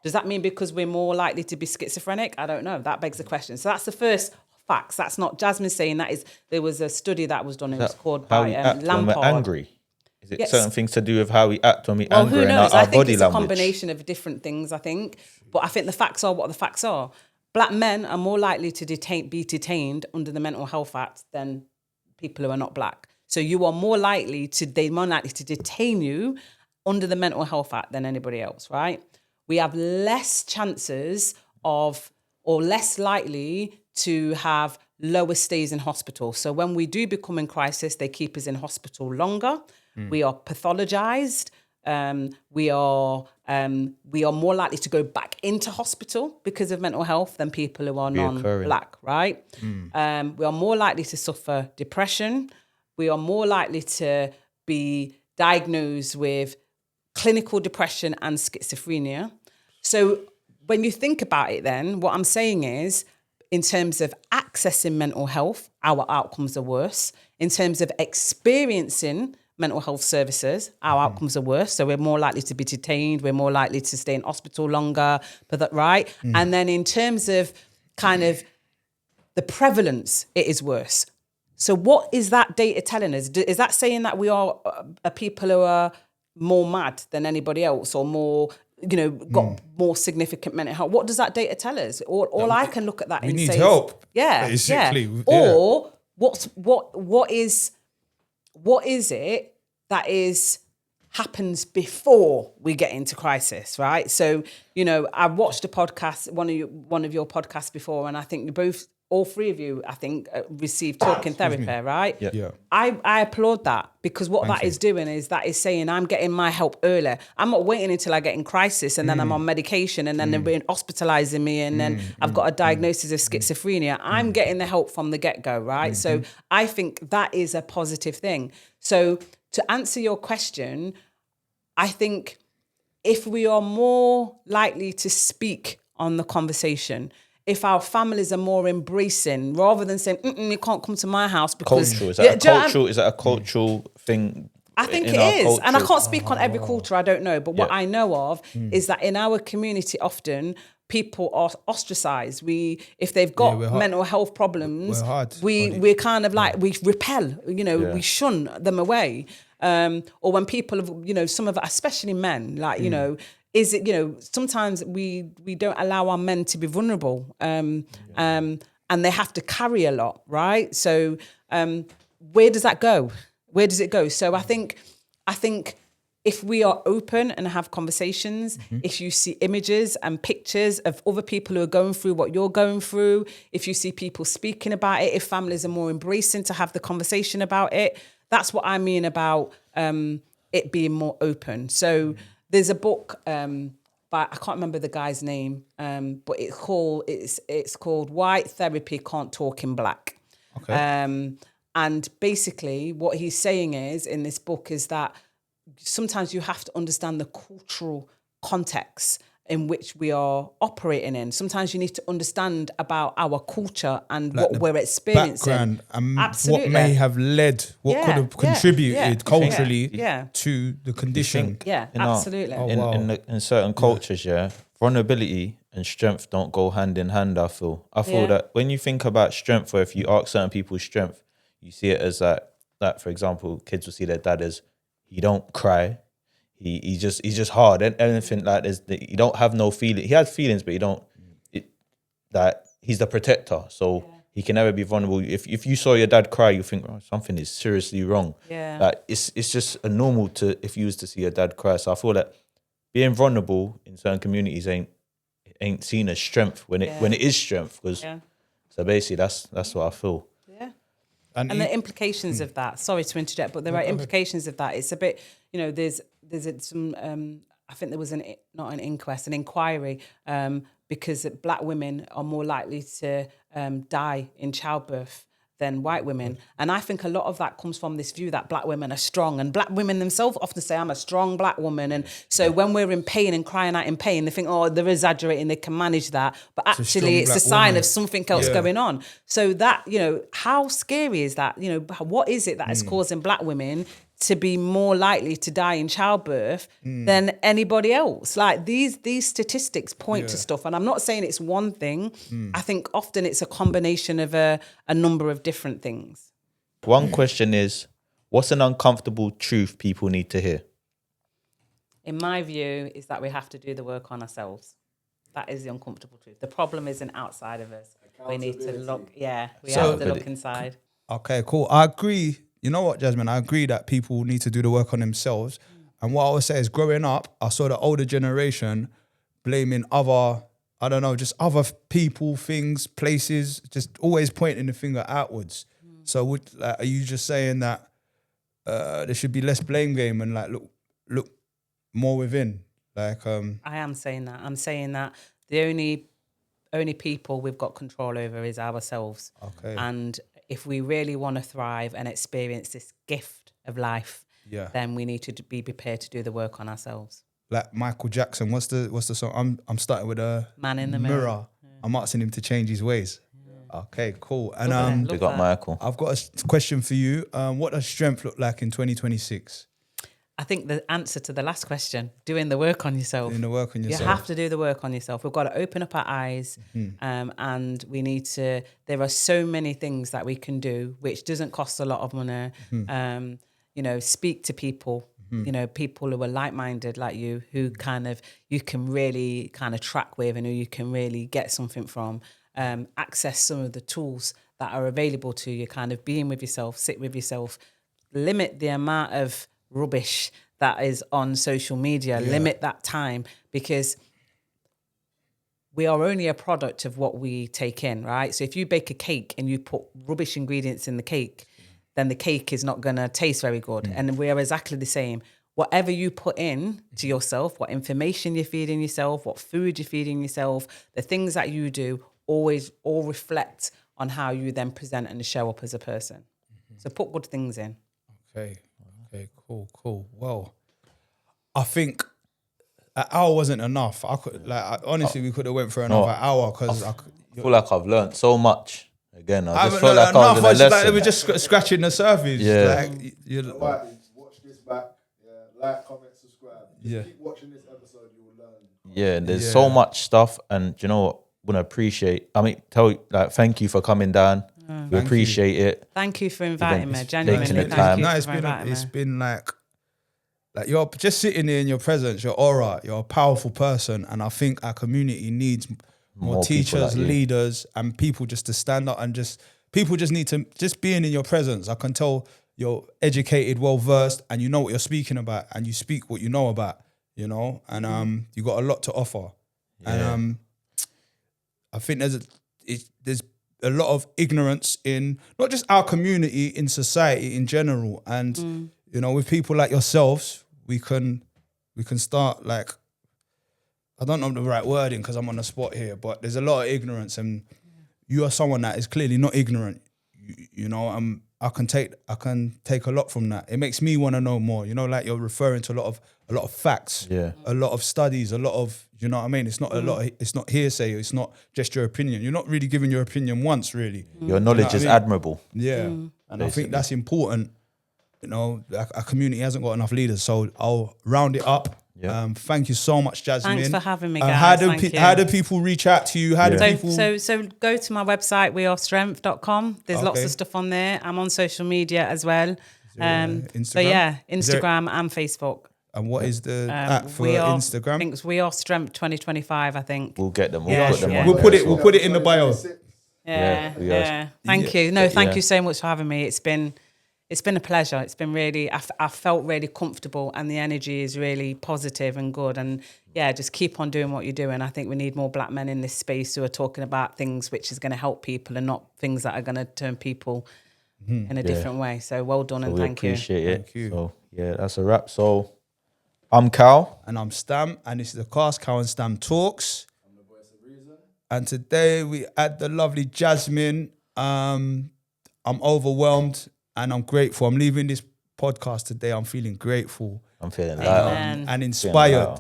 Does that mean because we're more likely to be schizophrenic? I don't know. That begs the question. So that's the first facts. That's not Jasmin saying that. There was a study that was done. It was called by Lampard. When we're angry? Is it certain things to do with how we act when we angry and our body language? I think it's a combination of different things, I think. But I think the facts are what the facts are. Black men are more likely to be detained under the Mental Health Act than people who are not black. So they're more likely to detain you under the Mental Health Act than anybody else, right? We have less chances of, or less likely to have lower stays in hospital. So when we do become in crisis, they keep us in hospital longer. We are pathologized. We are more likely to go back into hospital because of mental health than people who are non-black, right? We are more likely to suffer depression. We are more likely to be diagnosed with clinical depression and schizophrenia. So when you think about it then, what I'm saying is, in terms of accessing mental health, our outcomes are worse. In terms of experiencing mental health services, our outcomes are worse. So we're more likely to be detained. We're more likely to stay in hospital longer, right? And then in terms of kind of the prevalence, it is worse. So what is that data telling us? Is that saying that we are people who are more mad than anybody else, or more got more significant mental health. What does that data tell us? All I can look at that and say, we need help. Yeah, basically. Yeah. Or what is it that happens before we get into crisis, right? So, I watched a podcast, one of your podcasts before, and I think all three of you, I think, received talking therapy, right? Yeah. I applaud that, because what that is doing is saying I'm getting my help earlier. I'm not waiting until I get in crisis and then I'm on medication and then they're being hospitalizing me and then I've got a diagnosis of schizophrenia. I'm getting the help from the get-go, right? So I think that is a positive thing. So to answer your question, I think if we are more likely to speak on the conversation, if our families are more embracing, rather than saying, you can't come to my house because... Cultural. Is that a cultural thing? I think it is. Culture? And I can't speak on every culture, I don't know. But what I know of is that in our community, often people are ostracized. If they've got mental health problems, we're kind of like, we repel, we shun them away. Or when people have, some of us, especially men, like, is it, sometimes we don't allow our men to be vulnerable, and they have to carry a lot, right? So where does that go? Where does it go? So I think if we are open and have conversations, if you see images and pictures of other people who are going through what you're going through, if you see people speaking about it, if families are more embracing to have the conversation about it, that's what I mean about it being more open. So there's a book by, I can't remember the guy's name, but it's called White Therapy Can't Talk in Black. Okay. And basically what he's saying is, in this book, is that sometimes you have to understand the cultural context in which we are operating in. Sometimes you need to understand about our culture and like what we're experiencing. Background and Absolutely. what may have led, what could have contributed culturally to the condition. Absolutely. In certain cultures, vulnerability and strength don't go hand in hand, I feel. That when you think about strength, or if you ask certain people's strength, you see it as that, for example, kids will see their dad as, he don't cry. He's just hard. And anything like this, you don't have no feeling. He has feelings, but that he's the protector. So he can never be vulnerable. If you saw your dad cry, you think, something is seriously wrong. Yeah. Like it's just a normal to, if you was to see your dad cry. So I feel that being vulnerable in certain communities ain't seen as strength when it is strength. So basically that's what I feel. And the implications of that, sorry to interject, but there are implications of that. It's a bit, there's some, I think there was an inquiry, because Black women are more likely to die in childbirth than white women. And I think a lot of that comes from this view that Black women are strong, and Black women themselves often say, I'm a strong Black woman. And so when we're in pain and crying out in pain, they think, they're exaggerating, they can manage that. But actually it's a sign of something else going on. So that, how scary is that? What is it that is causing Black women to be more likely to die in childbirth than anybody else? Like these statistics point to stuff. And I'm not saying it's one thing. I think often it's a combination of a number of different things. One question is, what's an uncomfortable truth people need to hear? In my view, is that we have to do the work on ourselves. That is the uncomfortable truth. The problem isn't outside of us. We need to look, we have to look inside. Okay, cool. I agree. You know what, Jasmine? I agree that people need to do the work on themselves. And what I would say is, growing up, I saw the older generation blaming other other people, things, places, just always pointing the finger outwards. So are you just saying that there should be less blame game and look more within? I am saying that. I'm saying that the only people we've got control over is ourselves. Okay. And if we really want to thrive and experience this gift of life, then we need to be prepared to do the work on ourselves. Like Michael Jackson, what's the song? I'm starting with a Man in the Mirror. I'm asking him to change his ways. Okay, cool. And we got Michael. I've got a question for you. What does strength look like in 2026? I think the answer to the last question, doing the work on yourself. Doing the work on yourself. You have to do the work on yourself. We've got to open up our eyes, and we need to, there are so many things that we can do, which doesn't cost a lot of money. Speak to people, you know, people who are like-minded like you, who kind of, you can really kind of track with and who you can really get something from, access some of the tools that are available to you, kind of being with yourself, sit with yourself, limit the amount of rubbish that is on social media, limit that time, because we are only a product of what we take in, right? So if you bake a cake and you put rubbish ingredients in the cake, then the cake is not going to taste very good. And we are exactly the same. Whatever you put in to yourself, what information you're feeding yourself, what food you're feeding yourself, the things that you do always all reflect on how you then present and show up as a person. So put good things in. Okay, cool. Well, I think an hour wasn't enough. I could, honestly, we could have went for another hour because I feel like I've learned so much. Again, I just feel like like I was in a lesson. Like we're just scratching the surface. Yeah. Watch this back. Like, comment, subscribe. Just keep watching this episode. You will learn. Yeah, there's so much stuff, and do you know what? Want to appreciate. Thank you for coming down. We appreciate it. Thank you for inviting me. Genuinely, thank you for inviting me. It's been like you're just sitting there in your presence, your aura. You're a powerful person, and I think our community needs more teachers, like leaders, and people just to stand up and people just need to just being in your presence. I can tell you're educated, well versed, and you know what you're speaking about, and you speak what you know about, you know, and you got a lot to offer, and I think there's a lot of ignorance in not just our community, in society in general, and you know, with people like yourselves, we can start like. I don't know the right wording because I'm on the spot here, but there's a lot of ignorance, and you are someone that is clearly not ignorant. You know, I can take a lot from that. It makes me want to know more. You know, like you're referring to a lot of facts, a lot of studies, a lot of, you know what I mean. It's not it's not hearsay. It's not just your opinion. You're not really giving your opinion once, really. Your knowledge is admirable. Yeah, and basically. I think that's important. You know, our community hasn't got enough leaders, so I'll round it up. Yeah. Thank you so much, Jasmin. Thanks for having me, guys. How do people reach out to you? So go to my website, wearestrength.com. There's lots of stuff on there. I'm on social media as well. Instagram? So yeah, Instagram and Facebook. And what is the app for Instagram? I think it's We Are Strength 2025, I think. We'll get them. We'll put it in the bio. Yeah. Thank you. No, thank you so much for having me. It's been a pleasure. It's been really, I felt really comfortable, and the energy is really positive and good. And yeah, just keep on doing what you're doing. I think we need more black men in this space who are talking about things which is going to help people and not things that are going to turn people in a different way. So well done, and thank you. Appreciate it. Thank you. So yeah, that's a wrap. So I'm Cal. And I'm Stam. And this is the KAST, Cal and Stam Talks. I'm the voice of reason. And today we had the lovely Jasmin. I'm overwhelmed. And I'm grateful. I'm leaving this podcast today. I'm feeling grateful. I'm feeling light and inspired.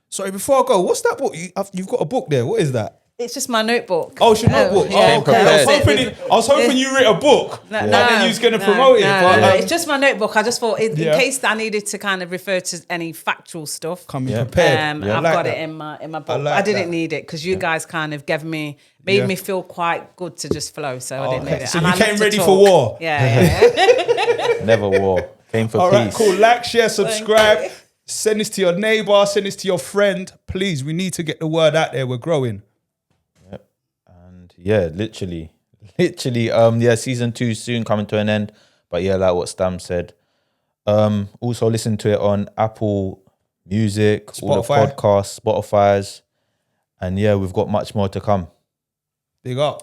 Sorry, before I go, what's that book? You've got a book there. What is that? It's just my notebook. Oh, it's your notebook. Yeah. Okay. I was hoping you wrote a book. And then you was going to promote it. No, it's just my notebook. I just thought in case I needed to kind of refer to any factual stuff. Come prepared. I've got it in my book. I didn't need it because you guys kind of made me feel quite good to just flow. So I didn't need it. So you came ready for war. Yeah. Never war. Came for peace. All right, cool. Like, share, subscribe. Send this to your neighbor. Send this to your friend. Please, we need to get the word out there. We're growing. Yeah, literally, season 2 soon coming to an end. But yeah, like what Stam said. Also listen to it on Apple Music, Spotify. All the podcasts, Spotify's. And yeah, we've got much more to come. Big up.